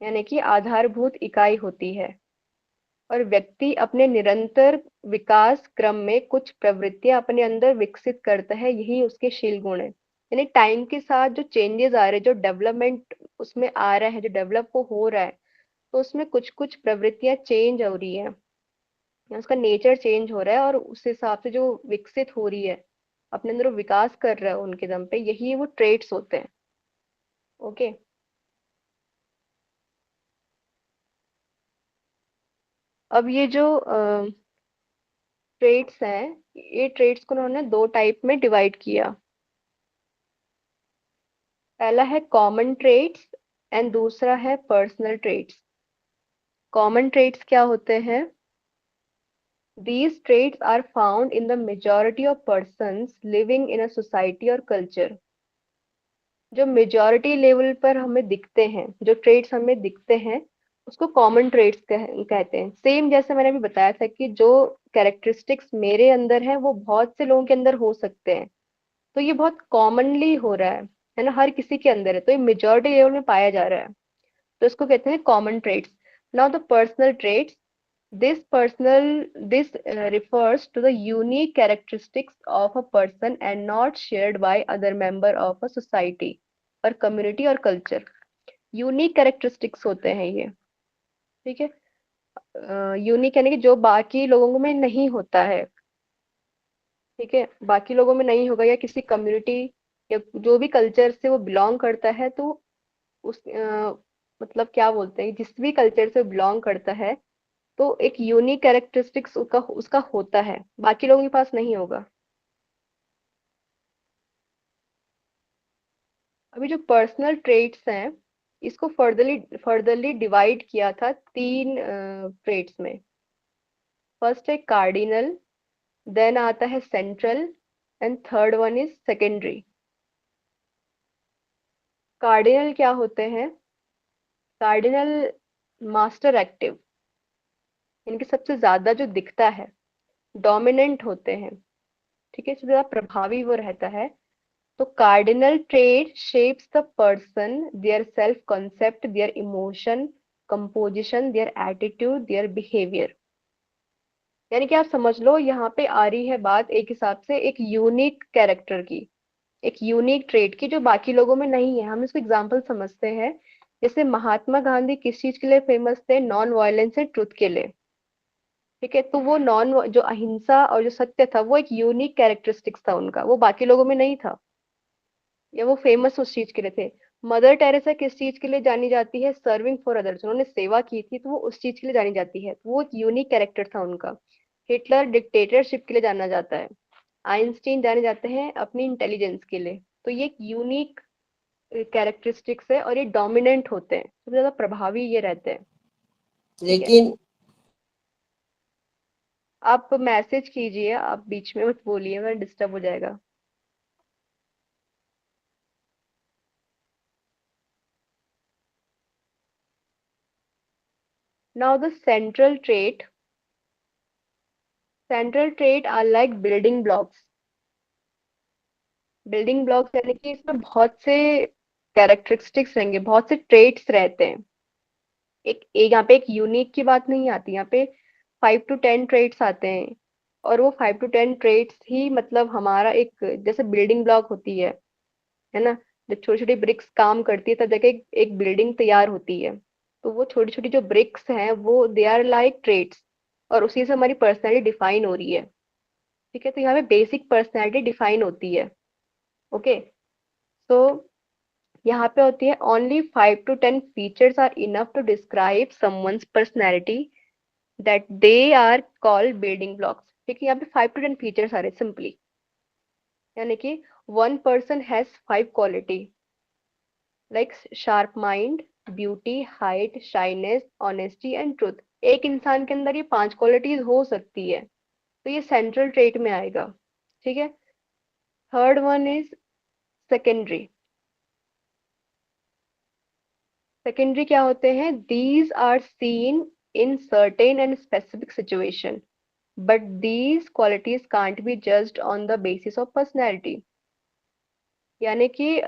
Speaker 1: यानी कि आधारभूत इकाई होती है, और व्यक्ति अपने निरंतर विकास क्रम में कुछ प्रवृत्तियां अपने अंदर विकसित करता है, यही उसके शील गुण है। यानी टाइम के साथ जो चेंजेस आ रहे हैं, जो डेवलपमेंट उसमें आ रहा है, जो डेवलप वो हो रहा है, तो उसमें कुछ कुछ प्रवृत्तियां चेंज हो रही है, या उसका नेचर चेंज हो रहा है, और उस हिसाब से जो विकसित हो रही है, अपने अंदर वो विकास कर रहा है उनके दम पे, यही वो ट्रेट्स होते हैं। ओके, अब ये जो ट्रेट्स हैं, ये ट्रेट्स को उन्होंने दो टाइप में डिवाइड किया। पहला है कॉमन ट्रेट्स एंड दूसरा है पर्सनल ट्रेट्स। कॉमन ट्रेट्स क्या होते हैं? These traits are found in the majority of persons living in a society or culture. जो मेजॉरिटी लेवल पर हमें दिखते हैं, जो ट्रेट्स हमें दिखते हैं, उसको कॉमन ट्रेट्स कहते हैं। सेम जैसे मैंने अभी बताया था कि जो कैरेक्टरिस्टिक्स मेरे अंदर है, वो बहुत से लोगों के अंदर हो सकते हैं। तो ये बहुत कॉमनली हो रहा है ना, हर किसी के अंदर है, तो ये मेजॉरिटी लेवल में पाया जा रहा है, तो इसको कहते हैं common traits. Now the personal traits, this refers to the unique characteristics of a person and not shared by other member of a society or community or culture. Unique characteristics होते हैं ये। ठीक है, यूनिक यानी कि जो बाकी लोगों में नहीं होता है। ठीक है, बाकी लोगों में नहीं होगा, या किसी कम्युनिटी या जो भी कल्चर से वो बिलोंग करता है, तो उस मतलब क्या बोलते हैं, जिस भी कल्चर से बिलोंग करता है, तो एक यूनिक कैरेक्टरिस्टिक्स उसका उसका होता है, बाकी लोगों के पास नहीं होगा। अभी जो पर्सनल ट्रेट्स हैं, इसको फर्दरली डिवाइड किया था तीन ट्रेट्स में। फर्स्ट है कार्डिनल, देन आता है central, and third one is secondary. Cardinal क्या होते हैं? कार्डिनल मास्टर एक्टिव, इनके सबसे ज्यादा जो दिखता है, डोमिनेंट होते हैं। ठीक है, सबसे ज्यादा प्रभावी वो रहता है। तो cardinal trait shapes the person, their self concept, there emotion composition, their attitude, their behaviour. यानी कि आप समझ लो, यहाँ पे आ रही है बात एक हिसाब से एक यूनिक कैरेक्टर की, एक यूनिक ट्रेट की, जो बाकी लोगों में नहीं है। हम इसको एग्जाम्पल समझते हैं जैसे महात्मा गांधी किस चीज के लिए फेमस थे? नॉन वायलेंस एंड ट्रुथ के लिए। ठीक है, तो वो नॉन जो अहिंसा और जो सत्य था वो एक यूनिक कैरेक्टरिस्टिक्स था उनका, वो बाकी लोगों में नहीं था, या वो फेमस उस चीज के लिए थे। मदर टेरेसा किस चीज के लिए जानी जाती है? सर्विंग फॉर अदर्स, उन्होंने सेवा की थी, तो वो उस चीज के लिए जानी जाती है, तो वो एक यूनिक कैरेक्टर था उनका। हिटलर डिक्टेटरशिप के लिए जाना जाता है। आइंस्टीन जाने जाते हैं अपनी इंटेलिजेंस के लिए। तो ये एक यूनिक कैरेक्टरिस्टिक्स है, और ये डोमिनेंट होते हैं, सबसे ज्यादा प्रभावी ये रहते हैं। ठीक है,
Speaker 3: लेकिन
Speaker 1: आप मैसेज कीजिए, आप बीच में मत बोलिए वरना डिस्टर्ब हो जाएगा। Now the central trait are like building blocks. Building blocks यानी कि इसमें बहुत से कैरेक्टरिस्टिक्स रहेंगे, बहुत से ट्रेट्स रहते हैं। एक यहाँ पे एक यूनिक की बात नहीं आती, यहाँ पे 5 to 10 ट्रेट्स आते हैं। और वो 5 to 10 ट्रेट्स ही मतलब हमारा एक जैसे बिल्डिंग ब्लॉक होती है ना? जब छोटी छोटी ब्रिक्स काम करती है तब जाके एक बिल्डिंग तैयार होती है। तो वो छोटी छोटी जो ब्रिक्स हैं वो दे आर लाइक ट्रेट्स, और उसी से हमारी पर्सनैलिटी डिफाइन हो रही है। ठीक है, तो यहाँ पे बेसिक पर्सनैलिटी डिफाइन होती है। ओके, तो यहाँ पे होती है only 5 to 10 features are enough to describe someone's personality that they are called building blocks. ठीक है, यहाँ पे 5 to 10 फीचर्स आ रहे सिंपली, यानी कि one person has 5 quality like sharp mind, beauty, height, shyness, honesty and truth. एक इंसान के अंदर ये 5 क्वालिटीज हो सकती है, तो ये सेंट्रल ट्रेट में आएगा। ठीक है, third one is secondary. Secondary क्या होते हैं? These are seen in certain and specific situation, but these qualities can't be judged on the basis of personality. यानी कि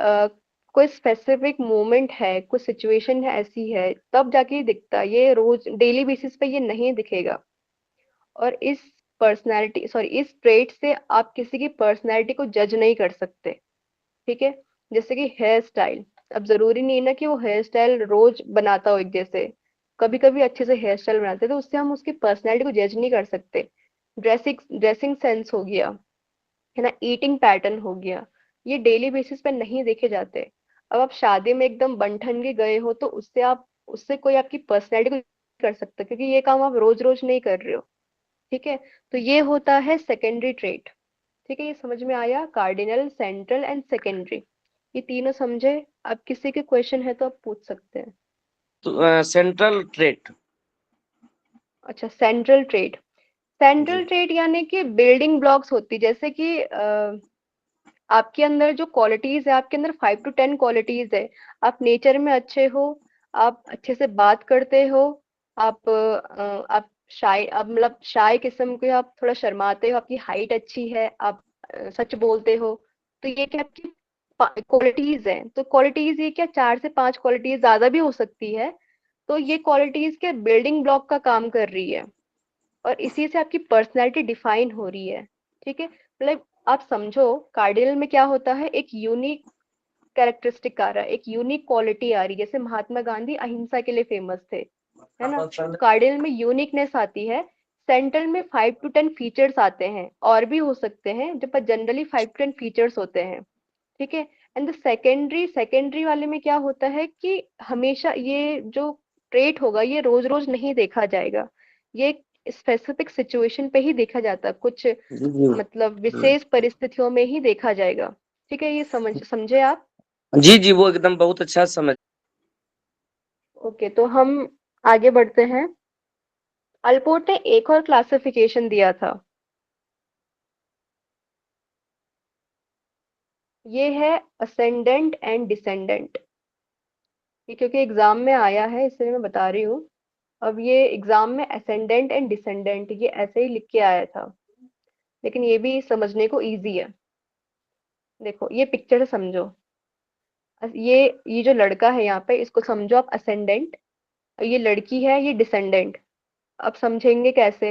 Speaker 1: कोई स्पेसिफिक मोमेंट है, कोई सिचुएशन है ऐसी है तब जाके ये दिखता है, ये रोज डेली बेसिस पे ये नहीं दिखेगा। और इस ट्रेट से आप किसी की पर्सनैलिटी को जज नहीं कर सकते। ठीक है, जैसे कि हेयर स्टाइल, अब जरूरी नहीं है ना कि वो हेयर स्टाइल रोज बनाता हो एक जैसे, कभी कभी अच्छे से हेयर स्टाइल बनाते हैं, तो उससे हम उसकी पर्सनैलिटी को जज नहीं कर सकते। ड्रेसिंग ड्रेसिंग सेंस हो गया, है ना, ईटिंग पैटर्न हो गया, ये डेली बेसिस पे नहीं देखे जाते। अब आप शादी में एकदम बन ठन के गए हो तो उससे कोई आपकी पर्सनैलिटी को कर सकता है, क्योंकि ये काम आप रोज रोज नहीं कर रहे हो। ठीक है, तो ये होता है सेकेंडरी ट्रेट। ठीक है, ये समझ में आया? कार्डिनल, सेंट्रल एंड सेकेंडरी, ये तीनों समझे? अब किसी के क्वेश्चन है तो आप पूछ सकते हैं।
Speaker 3: तो सेंट्रल ट्रेट।
Speaker 1: अच्छा, सेंट्रल ट्रेट।
Speaker 3: जी।
Speaker 1: सेंट्रल ट्रेट यानी कि बिल्डिंग ब्लॉक्स होती, जैसे कि आपके अंदर जो क्वालिटीज है, आपके अंदर 5 to 10 क्वालिटीज है। आप नेचर में अच्छे हो, आप अच्छे से बात करते हो, आप शाय, आप मतलब शाय किस्म के हो, आप थोड़ा शर्माते हो, आपकी हाइट अच्छी है, आप सच बोलते हो। तो ये क्या आपकी क्वालिटीज हैं? तो क्वालिटीज ये क्या 4 से 5 क्वालिटीज, ज्यादा भी हो सकती है। तो ये क्वालिटीज के बिल्डिंग ब्लॉक का काम कर रही है, और इसी से आपकी पर्सनैलिटी डिफाइन हो रही है। ठीक है, मतलब आप समझो कार्डिनल में क्या होता है, एक यूनिक कैरेक्टरिस्टिक आ रहा है, एक यूनिक क्वालिटी आ रही है। जैसे महात्मा गांधी अहिंसा के लिए फेमस थे, है ना, तो कार्डिनल में यूनिकनेस आती है। सेंट्रल में 5 to 10 फीचर्स आते हैं, और भी हो सकते हैं जो, पर जनरली 5 to 10 फीचर्स होते हैं। ठीक है, एंड द सेकेंडरी वाले में क्या होता है कि हमेशा ये जो ट्रेट होगा ये रोज रोज नहीं देखा जाएगा, ये स्पेसिफिक सिचुएशन पे ही देखा जाता है, कुछ
Speaker 3: जी
Speaker 1: मतलब विशेष परिस्थितियों में ही देखा जाएगा। ठीक है, ये समझे आप?
Speaker 3: जी जी, वो एकदम बहुत अच्छा समझ।
Speaker 1: ओके, तो हम आगे बढ़ते हैं। अल्पोर्ट ने एक और क्लासिफिकेशन दिया था, ये है असेंडेंट एंड डिसेंडेंट। ये क्योंकि एग्जाम में आया है इसलिए मैं बता रही हूँ। अब ये एग्जाम में असेंडेंट एंड डिसेंडेंट ये ऐसे ही लिख के आया था, लेकिन ये भी समझने को इजी है। देखो ये पिक्चर से समझो। ये जो लड़का है यहाँ पे इसको समझो आप असेंडेंट, और ये लड़की है ये डिसेंडेंट। अब समझेंगे कैसे?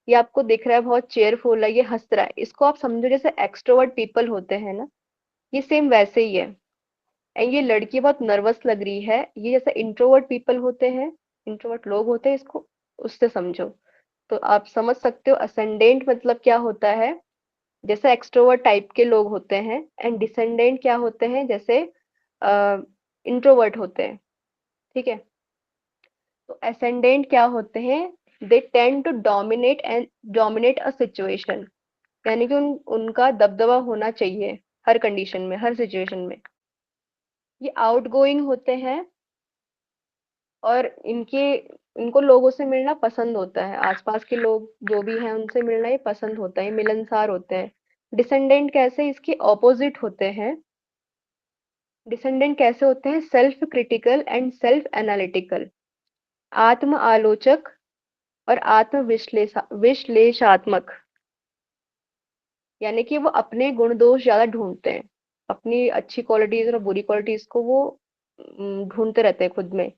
Speaker 1: ये आपको दिख रहा है बहुत चेयरफुल है, ये हंस रहा है, इसको आप समझो जैसे एक्सट्रोवर्ट पीपल होते हैं ना, ये सेम वैसे ही है। एंड ये लड़की बहुत नर्वस लग रही है, ये जैसे इंट्रोवर्ट पीपल होते हैं, इंट्रोवर्ट लोग होते हैं, इसको उससे समझो। तो आप समझ सकते हो असेंडेंट मतलब क्या होता है, जैसे एक्सट्रोवर्ट टाइप के लोग होते हैं, एंड डिसेंडेंट क्या होते हैं, जैसे इंट्रोवर्ट होते हैं। ठीक है, तो असेंडेंट क्या होते हैं, they tend to dominate a situation, यानी कि उनका दबदबा होना चाहिए हर कंडीशन में, हर सिचुएशन में। ये आउटगोइंग होते हैं, और इनको लोगों से मिलना पसंद होता है, आसपास के लोग जो भी हैं उनसे मिलना ये पसंद होता है, ये मिलनसार होते हैं। डिसेंडेंट कैसे, इसके ऑपोजिट होते हैं। डिसेंडेंट कैसे होते हैं, self critical and self analytical, आत्म आलोचक और आत्म विश्लेषात्मक, यानी कि वो अपने गुण दोष ज्यादा ढूंढते हैं, अपनी अच्छी क्वालिटीज और बुरी क्वालिटीज को वो ढूंढते रहते हैं खुद में,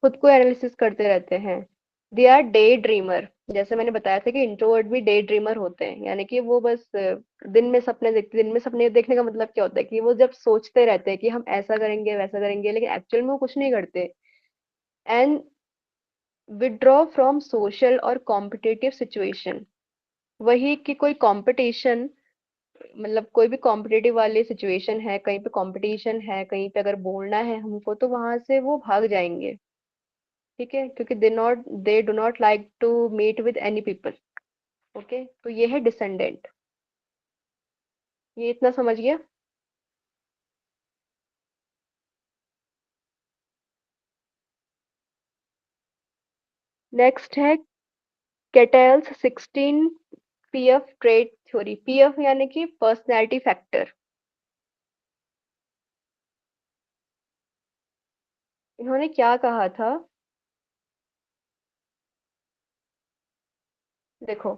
Speaker 1: खुद को एनालिसिस करते रहते हैं। दे आर डे ड्रीमर, जैसे मैंने बताया था कि इंट्रोवर्ट भी डे ड्रीमर होते हैं, यानी कि वो बस दिन में सपने देखते, दिन में सपने देखने का मतलब क्या होता है कि वो जब सोचते रहते हैं कि हम ऐसा करेंगे वैसा करेंगे, लेकिन एक्चुअल में वो कुछ नहीं करते। एंड विड्रॉ फ्रॉम सोशल और कॉम्पिटिटिव सिचुएशन, वही कि कोई कंपटीशन, मतलब कोई भी कॉम्पिटिटिव वाली सिचुएशन है, कहीं पे कंपटीशन है, कहीं पे अगर बोलना है हमको, तो वहां से वो भाग जाएंगे। ठीक है, क्योंकि they do not like to meet with any people. Okay, तो ये है डिसेंडेंट, ये इतना समझ गया। नेक्स्ट है kettles 16 PF trait theory, PF यानी कि पर्सनैलिटी फैक्टर। इन्होंने क्या कहा था, देखो,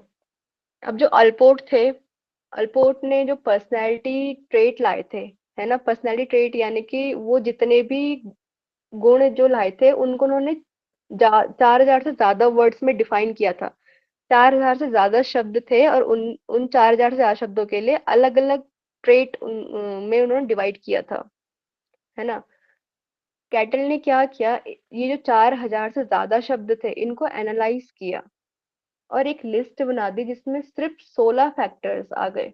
Speaker 1: अब जो अल्पोर्ट थे, अल्पोर्ट ने जो पर्सनैलिटी ट्रेट लाए थे, है ना, पर्सनैलिटी ट्रेट यानी कि वो जितने भी गुण जो लाए थे उनको उन्होंने 4,000 से ज्यादा वर्ड्स में डिफाइन किया था। 4,000 से ज्यादा शब्द थे, और उन 4,000 से ज्यादा शब्दों के लिए अलग अलग ट्रेट में उन्होंने डिवाइड किया था, है ना। कैटल ने क्या किया, ये जो 4,000 से ज्यादा शब्द थे इनको एनालाइज किया, और एक लिस्ट बना दी जिसमें सिर्फ 16 फैक्टर्स आ गए।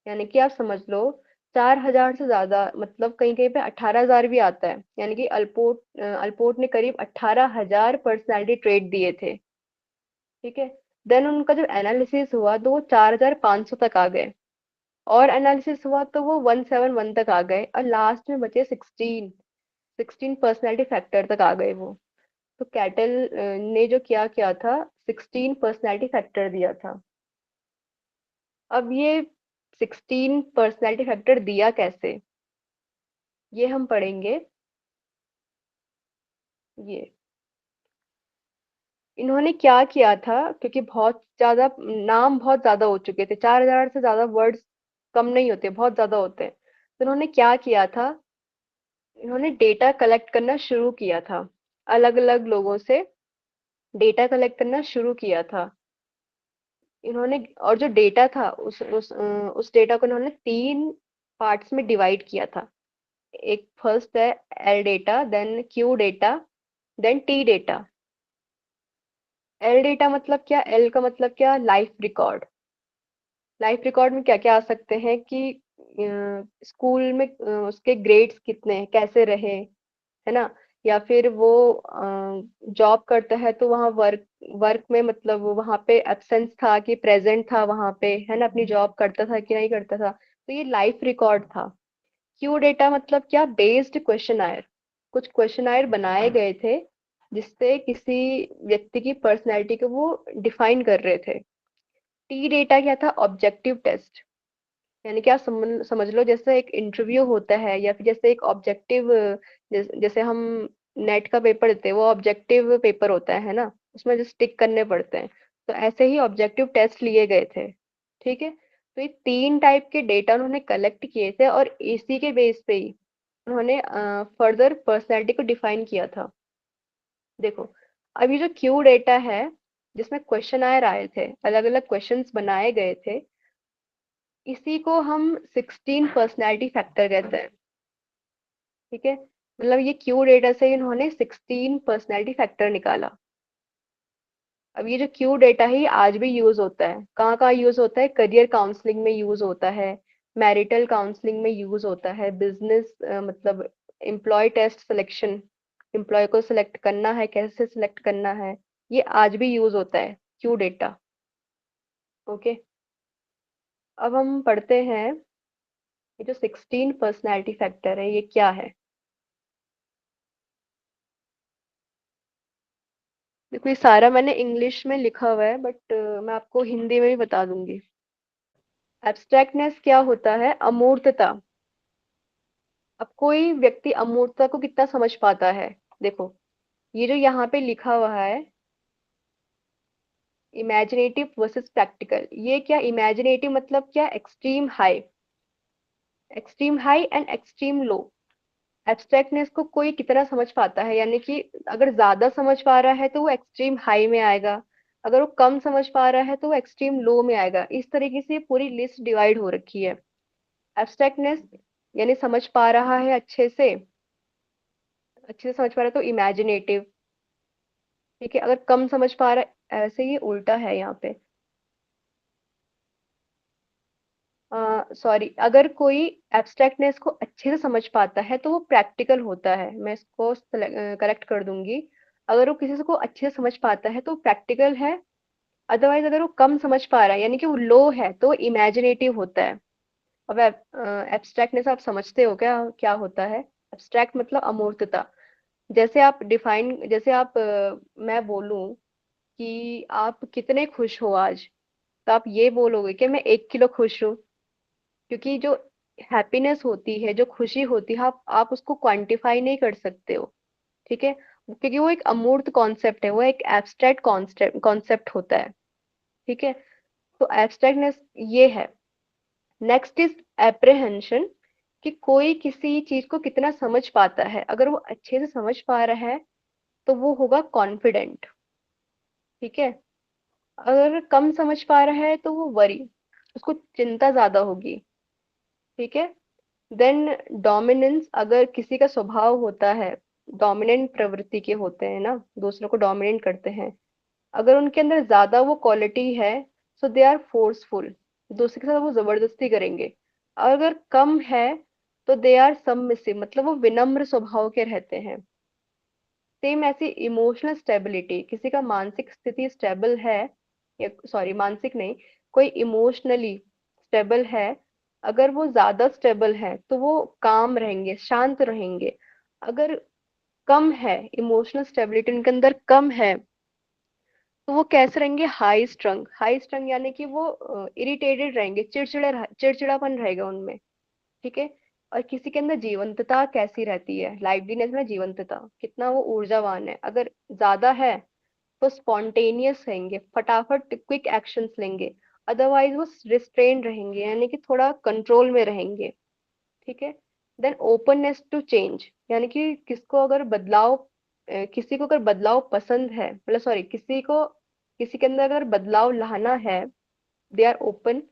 Speaker 1: यानी कि आप समझ लो 4,000 से ज्यादा मतलब कहीं कहीं पे 18,000 भी आता है, यानी कि अल्पोर्ट ने करीब 18,000 पर्सनालिटी ट्रेट दिए थे। ठीक है, देन उनका जब एनालिसिस हुआ तो वो 4,500 तक आ गए, और एनालिसिस हुआ तो वो 171 तक आ गए, और लास्ट में बचे 16 पर्सनालिटी फैक्टर तक आ गए वो। तो कैटल ने जो किया क्या था, 16 पर्सनालिटी फैक्टर दिया था। अब ये 16 पर्सनालिटी फैक्टर दिया कैसे, ये हम पढ़ेंगे। ये इन्होंने क्या किया था, क्योंकि बहुत ज्यादा नाम बहुत ज्यादा हो चुके थे, 4,000 से ज्यादा वर्ड्स कम नहीं होते, बहुत ज्यादा होते हैं। तो इन्होंने क्या किया था, इन्होंने डेटा कलेक्ट करना शुरू किया था, अलग अलग लोगों से डेटा कलेक्ट करना शुरू किया था इन्होंने। और जो डेटा था उस डेटा को इन्होंने 3 पार्ट्स में डिवाइड किया था। एक फर्स्ट है L data, then Q data, then T data. L data मतलब क्या, एल का मतलब क्या, लाइफ रिकॉर्ड। लाइफ रिकॉर्ड में क्या क्या आ सकते हैं कि स्कूल में उसके ग्रेड्स कितने हैं, कैसे रहे, है ना, या फिर वो जॉब करता है तो वहाँ वर्क वर्क में मतलब वहाँ पे एब्सेंस था कि प्रेजेंट था वहाँ पे, है ना, अपनी जॉब करता था कि नहीं करता था, तो ये लाइफ रिकॉर्ड था। क्यू डेटा मतलब क्या, बेस्ड क्वेश्चन, कुछ क्वेश्चन बनाए गए थे जिससे किसी व्यक्ति की पर्सनैलिटी को वो डिफाइन कर रहे थे। टी डेटा क्या था, ऑब्जेक्टिव टेस्ट, यानी कि आप समझ लो जैसे एक इंटरव्यू होता है, या फिर जैसे एक ऑब्जेक्टिव, जैसे हम नेट का पेपर देते हैं वो ऑब्जेक्टिव पेपर होता है ना, उसमें जस्ट टिक करने पड़ते हैं। तो ऐसे ही ऑब्जेक्टिव टेस्ट लिए गए थे। ठीक है, तो ये 3 टाइप के डेटा उन्होंने कलेक्ट किए थे, और इसी के बेस पे ही उन्होंने फर्दर पर्सनैलिटी को डिफाइन किया था। देखो, अब ये जो क्यू डेटा है, जिसमें क्वेश्चन आए थे, अलग अलग क्वेश्चंस बनाए गए थे, इसी को हम 16 पर्सनैलिटी फैक्टर कहते हैं। ठीक है, मतलब ये क्यू डेटा से इन्होंने 16 पर्सनैलिटी फैक्टर निकाला। अब ये जो क्यू डेटा है ये आज भी यूज होता है, कहाँ कहाँ यूज होता है, करियर काउंसलिंग में यूज होता है, मैरिटल काउंसलिंग में यूज होता है, बिजनेस मतलब एम्प्लॉय टेस्ट सिलेक्शन, एम्प्लॉय को सिलेक्ट करना है, कैसे सिलेक्ट करना है, ये आज भी यूज होता है क्यू डेटा। ओके, अब हम पढ़ते हैं ये जो 16 पर्सनैलिटी फैक्टर है ये क्या है। देखो ये सारा मैंने इंग्लिश में लिखा हुआ है, बट मैं आपको हिंदी में भी बता दूंगी। एब्स्ट्रैक्टनेस क्या होता है, अमूर्तता। अब कोई व्यक्ति अमूर्तता को कितना समझ पाता है, देखो ये जो यहाँ पे लिखा हुआ है इमेजिनेटिव वर्सेस प्रैक्टिकल, ये क्या इमेजिनेटिव मतलब क्या, extreme high and extreme low. Abstractness को कोई कितना समझ पाता है, यानी कि अगर ज्यादा समझ पा रहा है तो वो एक्सट्रीम हाई में आएगा, अगर वो कम समझ पा रहा है तो वो एक्सट्रीम लो में आएगा। इस तरीके से पूरी लिस्ट डिवाइड हो रखी है। एब्स्ट्रैक्टनेस यानी समझ पा रहा है अच्छे से समझ पा रहा है तो इमेजिनेटिव। ठीक है, अगर कम समझ पा रहा है, ऐसे ही उल्टा है यहाँ पे, सॉरी, अगर कोई एब्स्ट्रैक्टनेस को अच्छे से समझ पाता है तो वो प्रैक्टिकल होता है, मैं इसको करेक्ट कर दूंगी। अगर वो किसी को अच्छे से समझ पाता है तो प्रैक्टिकल है, अदरवाइज अगर वो कम समझ पा रहा है यानी कि वो लो है तो इमेजिनेटिव होता है। अब एब्स्ट्रैक्टनेस आप समझते हो क्या क्या होता है, एब्स्ट्रैक्ट मतलब अमूर्तता। जैसे आप मैं बोलूं कि आप कितने खुश हो आज, तो आप ये बोलोगे कि मैं 1 किलो खुश हूँ, क्योंकि जो हैप्पीनेस होती है, जो खुशी होती है, आप उसको क्वांटिफाई नहीं कर सकते हो। ठीक है, क्योंकि वो एक अमूर्त कॉन्सेप्ट है, वो एक एब्स्ट्रैक्ट कॉन्सेप्ट होता है। ठीक है, तो एब्स्ट्रैक्टनेस ये है। नेक्स्ट इज एप्रहेंशन, कि कोई किसी चीज को कितना समझ पाता है, अगर वो अच्छे से समझ पा रहा है तो वो होगा कॉन्फिडेंट। ठीक है, अगर कम समझ पा रहा है तो वो वरी, उसको चिंता ज्यादा होगी। ठीक है, देन डोमिनेंस, अगर किसी का स्वभाव होता है, डोमिनेंट प्रवृत्ति के होते हैं ना, दूसरों को डोमिनेट करते हैं, अगर उनके अंदर ज्यादा वो क्वालिटी है, सो दे आर फोर्सफुल, दूसरे के साथ वो जबरदस्ती करेंगे। अगर कम है तो दे आर सबमिसिव, मतलब वो विनम्र स्वभाव के रहते हैं। सेम ऐसी इमोशनल स्टेबिलिटी, किसी का मानसिक स्थिति स्टेबल है, या सॉरी मानसिक नहीं, कोई इमोशनली स्टेबल है, अगर वो ज्यादा स्टेबल है तो वो काम रहेंगे, शांत रहेंगे। अगर कम है, इमोशनल स्टेबिलिटी उनके अंदर कम है, तो वो कैसे रहेंगे, हाई स्ट्रंग यानी कि वो इरिटेटेड रहेंगे, चिड़चिड़ापन रहेगा उनमें। ठीक है, और किसी के अंदर जीवंतता कैसी रहती है, लाइवलीनेस में जीवंतता, कितना वो ऊर्जावान है, अगर ज्यादा है तो स्पॉन्टेनियस रहेंगे, फटाफट क्विक एक्शंस लेंगे, अदरवाइज वो रिस्ट्रेन रहेंगे, यानी कि थोड़ा कंट्रोल में रहेंगे। ठीक है, देन ओपननेस टू चेंज, यानी कि किसी को अगर बदलाव पसंद है, मतलब सॉरी, किसी के अंदर अगर बदलाव लाना है, दे आर ओपन।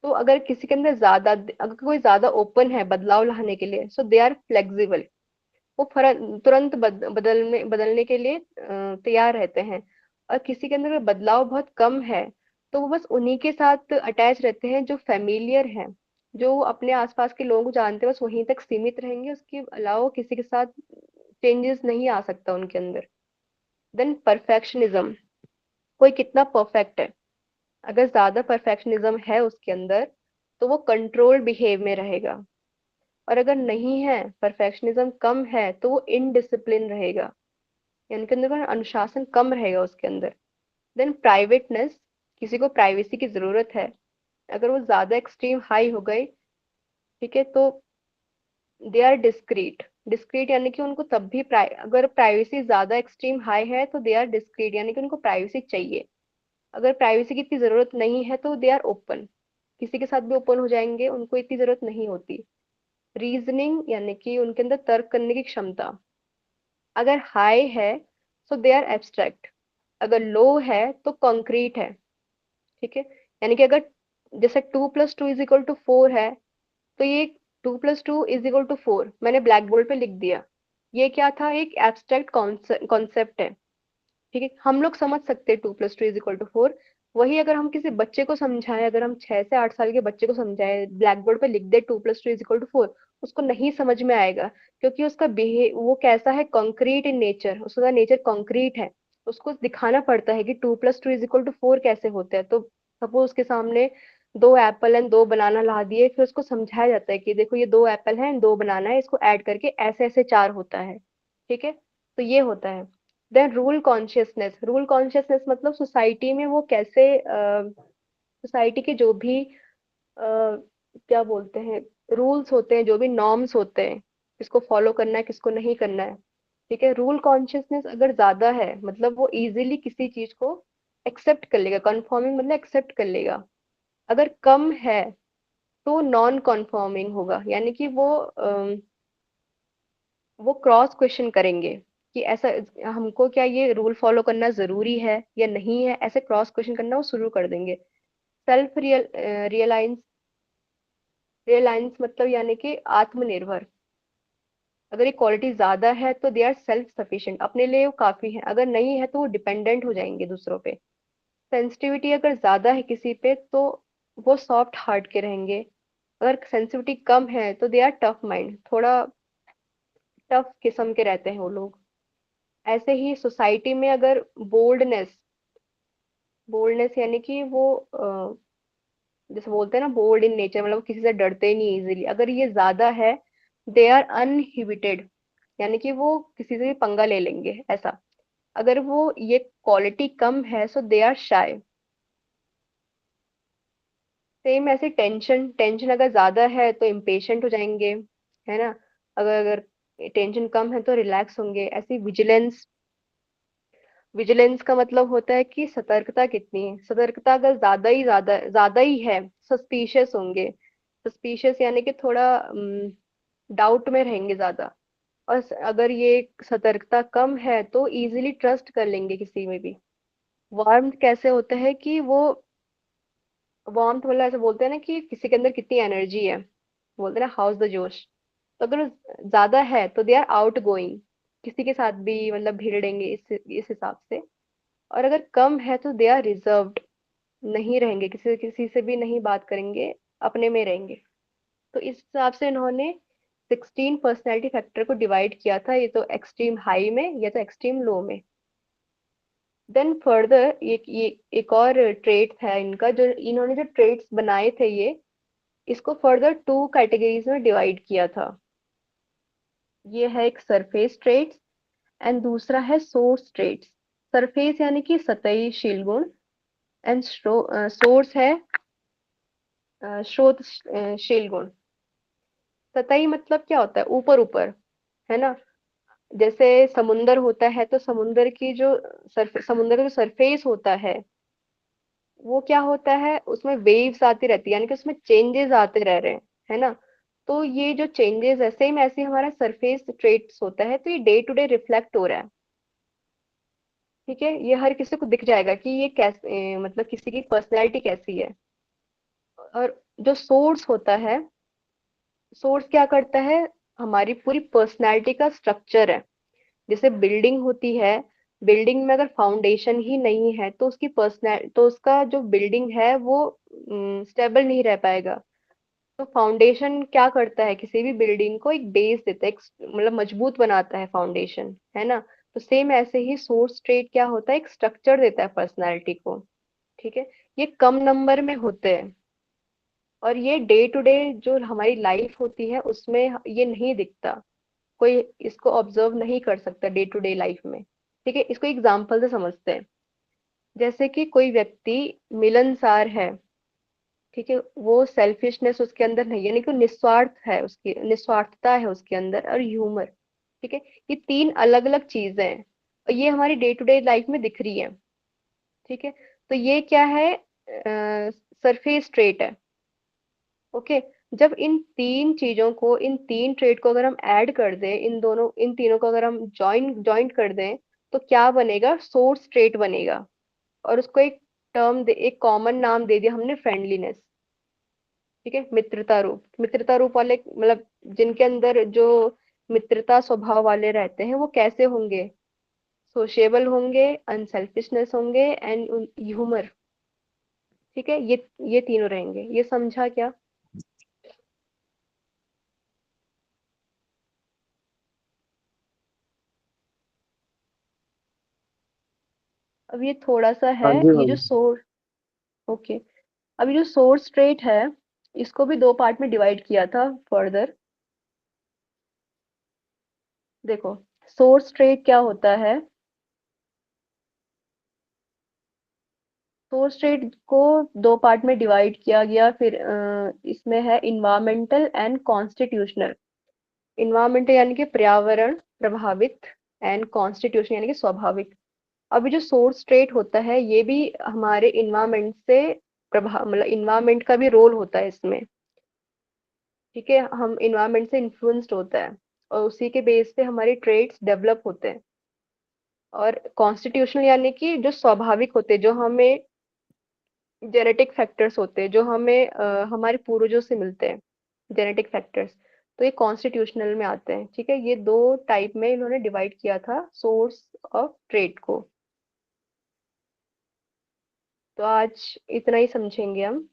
Speaker 1: तो अगर किसी के अंदर अगर कोई ज्यादा ओपन है बदलाव लाने के लिए, सो दे आर फ्लेक्सिबल, वो तुरंत बदलने के लिए तैयार रहते हैं। और किसी के अंदर अगर बदलाव बहुत कम है तो वो बस उन्हीं के साथ अटैच रहते हैं जो फेमिलियर हैं, जो वो अपने आसपास के लोगों को जानते हैं, बस वहीं तक सीमित रहेंगे, उसके अलावा किसी के साथ चेंजेस नहीं आ सकता उनके अंदर। देन परफेक्शनिज्म, कोई कितना परफेक्ट है, अगर ज्यादा परफेक्शनिज्म है उसके अंदर तो वो कंट्रोल बिहेव में रहेगा, और अगर नहीं है, परफेक्शनिज्म कम है, तो वो इनडिसिप्लिन रहेगा, यानी कि अंदर का अनुशासन कम रहेगा उसके अंदर। देन प्राइवेटनेस, किसी को प्राइवेसी की जरूरत है, अगर वो ज्यादा एक्सट्रीम हाई हो गई, ठीक है, तो दे आर डिस्क्रीट। डिस्क्रीट यानी कि उनको तब भी अगर प्राइवेसी ज्यादा एक्सट्रीम हाई है तो दे आर डिस्क्रीट, यानी कि उनको प्राइवेसी चाहिए। अगर प्राइवेसी की इतनी जरूरत नहीं है तो दे आर ओपन, किसी के साथ भी ओपन हो जाएंगे, उनको इतनी जरूरत नहीं होती। रीजनिंग यानी कि उनके अंदर तर्क करने की क्षमता, अगर हाई है तो दे आर एब्स्ट्रैक्ट, अगर लो है तो कॉन्क्रीट है। ठीक है, यानी कि अगर जैसे 2 + 2 = 4 है, तो ये 2 + 2 = 4 मैंने ब्लैक बोर्ड पे लिख दिया। ये क्या था, एक एब्स्ट्रैक्ट कॉन्सेप्ट है। ठीक है, हम लोग समझ सकते हैं 2 + 2 = 4। वही अगर हम किसी बच्चे को समझाएं, अगर हम 6 से 8 साल के बच्चे को समझाएं, ब्लैक बोर्ड पे लिख दे 2 + 2 = 4, उसको नहीं समझ में आएगा, क्योंकि उसका वो कैसा है, कॉन्क्रीट इन नेचर, उसका नेचर कॉन्क्रीट है। उसको दिखाना पड़ता है कि 2 + 2 = 4 कैसे होता है। तो सपोज उसके सामने 2 एप्पल एंड 2 बनाना ला दिए, फिर उसको समझाया जाता है कि देखो ये 2 एप्पल है, 2 बनाना है, इसको ऐड करके ऐसे ऐसे 4 होता है। ठीक है, तो ये होता है। देन रूल कॉन्शियसनेस मतलब सोसाइटी में वो कैसे, सोसाइटी के जो भी क्या बोलते हैं, रूल्स होते हैं, जो भी नॉर्म्स होते हैं, किसको फॉलो करना है, किसको नहीं करना है। ठीक है, रूल कॉन्शियसनेस अगर ज्यादा है मतलब वो इजीली किसी चीज को एक्सेप्ट कर लेगा, कन्फर्मिंग मतलब एक्सेप्ट कर लेगा। अगर कम है तो नॉन कन्फर्मिंग होगा, यानी कि वो क्रॉस क्वेश्चन करेंगे कि ऐसा हमको क्या ये रूल फॉलो करना जरूरी है या नहीं है, ऐसे क्रॉस क्वेश्चन करना वो शुरू कर देंगे। सेल्फ रियलाइंस रियलाइंस मतलब यानी कि आत्मनिर्भर। अगर ये क्वालिटी ज्यादा है तो दे आर सेल्फ सफिशिएंट, अपने लिए वो काफी है। अगर नहीं है तो वो डिपेंडेंट हो जाएंगे दूसरों पे। सेंसिटिविटी अगर ज्यादा है किसी पे तो वो सॉफ्ट हार्ट के रहेंगे। अगर सेंसिटिविटी कम है तो दे आर टफ माइंड, थोड़ा टफ किस्म के रहते हैं वो लोग। ऐसे ही सोसाइटी में अगर बोल्डनेस बोल्डनेस यानी कि वो जैसे बोलते हैं ना बोल्ड इन नेचर, मतलब किसी से डरते ही नहीं इजीली, अगर ये ज्यादा है दे आर अनहिबिटेड, यानी कि वो किसी से भी पंगा ले लेंगे ऐसा। अगर वो ये क्वालिटी कम है सो दे आर शाय। सेम ऐसे टेंशन टेंशन अगर ज्यादा है तो इम्पेशेंट हो जाएंगे, है ना। अगर अगर टेंशन कम है तो रिलैक्स होंगे। ऐसी विजिलेंस विजिलेंस का मतलब होता है कि सतर्कता कितनी है। सतर्कता अगर ज्यादा ही है, सस्पिशियस होंगे। सस्पिशियस यानी कि थोड़ा डाउट में रहेंगे ज्यादा। और अगर ये सतर्कता कम है तो इजीली ट्रस्ट कर लेंगे किसी में भी। वार्म कैसे होता है कि वो वार्म मतलब ऐसे बोलते हैं ना कि किसी के अंदर कितनी एनर्जी है, बोलते हैं ना हाउस द जोश। तो अगर ज्यादा है तो दे आर आउट गोइंग, किसी के साथ भी मतलब भिड़ेंगे इस हिसाब से। और अगर कम है तो दे आर रिजर्व्ड, नहीं रहेंगे, किसी किसी से भी नहीं बात करेंगे, अपने में रहेंगे। तो इस हिसाब से इन्होंने 16 पर्सनैलिटी फैक्टर को डिवाइड किया था, ये तो एक्सट्रीम हाई में या तो एक्सट्रीम लो में। देन फर्दर ये एक और ट्रेट था इनका, जो इन्होंने जो ट्रेट्स बनाए थे ये, इसको फर्दर 2 कैटेगरीज में डिवाइड किया था। ये है एक सरफेस ट्रेट्स एंड दूसरा है सोर्स ट्रेट्स। सरफेस यानी कि सतही शील गुण एंड सोर्स है स्रोतशील गुण। सतही मतलब क्या होता है, ऊपर ऊपर, है ना। जैसे समुंदर होता है तो समुंदर की जो समुंदर का जो सरफेस होता है वो क्या होता है, उसमें वेव्स आती रहती है, यानी कि उसमें चेंजेस आते रह रहे हैं, है ना। तो ये जो चेंजेस है सेम ऐसे हमारा सरफेस ट्रेट्स होता है, तो ये डे टू डे रिफ्लेक्ट हो रहा है। ठीक है, ये हर किसी को दिख जाएगा कि ये कैसे मतलब किसी की पर्सनैलिटी कैसी है। और जो सोर्स होता है, सोर्स क्या करता है, हमारी पूरी पर्सनैलिटी का स्ट्रक्चर है। जैसे बिल्डिंग होती है, बिल्डिंग में अगर फाउंडेशन ही नहीं है तो उसकी पर्सनल तो उसका जो बिल्डिंग है वो स्टेबल नहीं रह पाएगा। तो फाउंडेशन क्या करता है, किसी भी बिल्डिंग को एक बेस देता है, मतलब मजबूत बनाता है फाउंडेशन, है ना। तो सेम ऐसे ही सोर्स ट्रेट क्या होता है, एक स्ट्रक्चर देता है पर्सनैलिटी को। ठीक है, ये कम नंबर में होते हैं और ये डे टू डे जो हमारी लाइफ होती है उसमें ये नहीं दिखता, कोई इसको ऑब्जर्व नहीं कर सकता डे टू डे लाइफ में। ठीक है, इसको एग्जाम्पल से समझते हैं। जैसे कि कोई व्यक्ति मिलनसार है, ठीक है, वो सेल्फिशनेस उसके अंदर नहीं, यानी कि निस्वार्थ है, उसकी निस्वार्थता है उसके अंदर, और ह्यूमर। ठीक है, ये 3 अलग अलग चीजें हैं और ये हमारी डे टू डे लाइफ में दिख रही है। ठीक है, तो ये क्या है, सरफेस ट्रेट है। ओके, जब इन 3 ट्रेड को अगर हम ऐड कर दें, इन तीनों को अगर हम जॉइंट कर दें तो क्या बनेगा, सोर्स ट्रेट बनेगा। और उसको एक कॉमन नाम दे दिया हमने, फ्रेंडलीनेस। ठीक है। मित्रता रूप वाले मतलब जिनके अंदर जो मित्रता स्वभाव वाले रहते हैं वो कैसे होंगे? सोशेबल होंगे, अनसेल्फिशनेस होंगे एंड ह्यूमर। ठीक है, ये तीनों रहेंगे। ये समझा क्या? अब ये थोड़ा सा है,
Speaker 2: हाँ जी
Speaker 1: ये
Speaker 2: मैम।
Speaker 1: जो सोर्स, ओके, अब ये जो सोर्स ट्रेट है इसको भी दो पार्ट में डिवाइड किया था फर्दर। देखो, सोर्स ट्रेट क्या होता है? सोर्स ट्रेट को दो पार्ट में डिवाइड किया गया। फिर इसमें है इन्वायरमेंटल एंड कॉन्स्टिट्यूशनल। इन्वायरमेंटल यानी कि पर्यावरण प्रभावित, एंड कॉन्स्टिट्यूशन यानी कि स्वाभाविक। अब ये जो सोर्स ट्रेट होता है ये भी हमारे इन्वायरमेंट से प्रभाव, मतलब इन्वायरमेंट का भी रोल होता है इसमें। ठीक है, हम इन्वायरमेंट से इन्फ्लुएंस्ड होता है और उसी के बेस पे हमारे ट्रेड्स डेवलप होते हैं। और कॉन्स्टिट्यूशनल यानी कि जो स्वाभाविक होते हैं, जो हमें जेनेटिक फैक्टर्स होते हैं, जो हमें हमारे पूर्वजों से मिलते हैं, जेनेटिक फैक्टर्स। तो ये कॉन्स्टिट्यूशनल में आते हैं। ठीक है, ये दो टाइप में इन्होंने डिवाइड किया था सोर्स ऑफ ट्रेड को। तो आज इतना ही समझेंगे हम।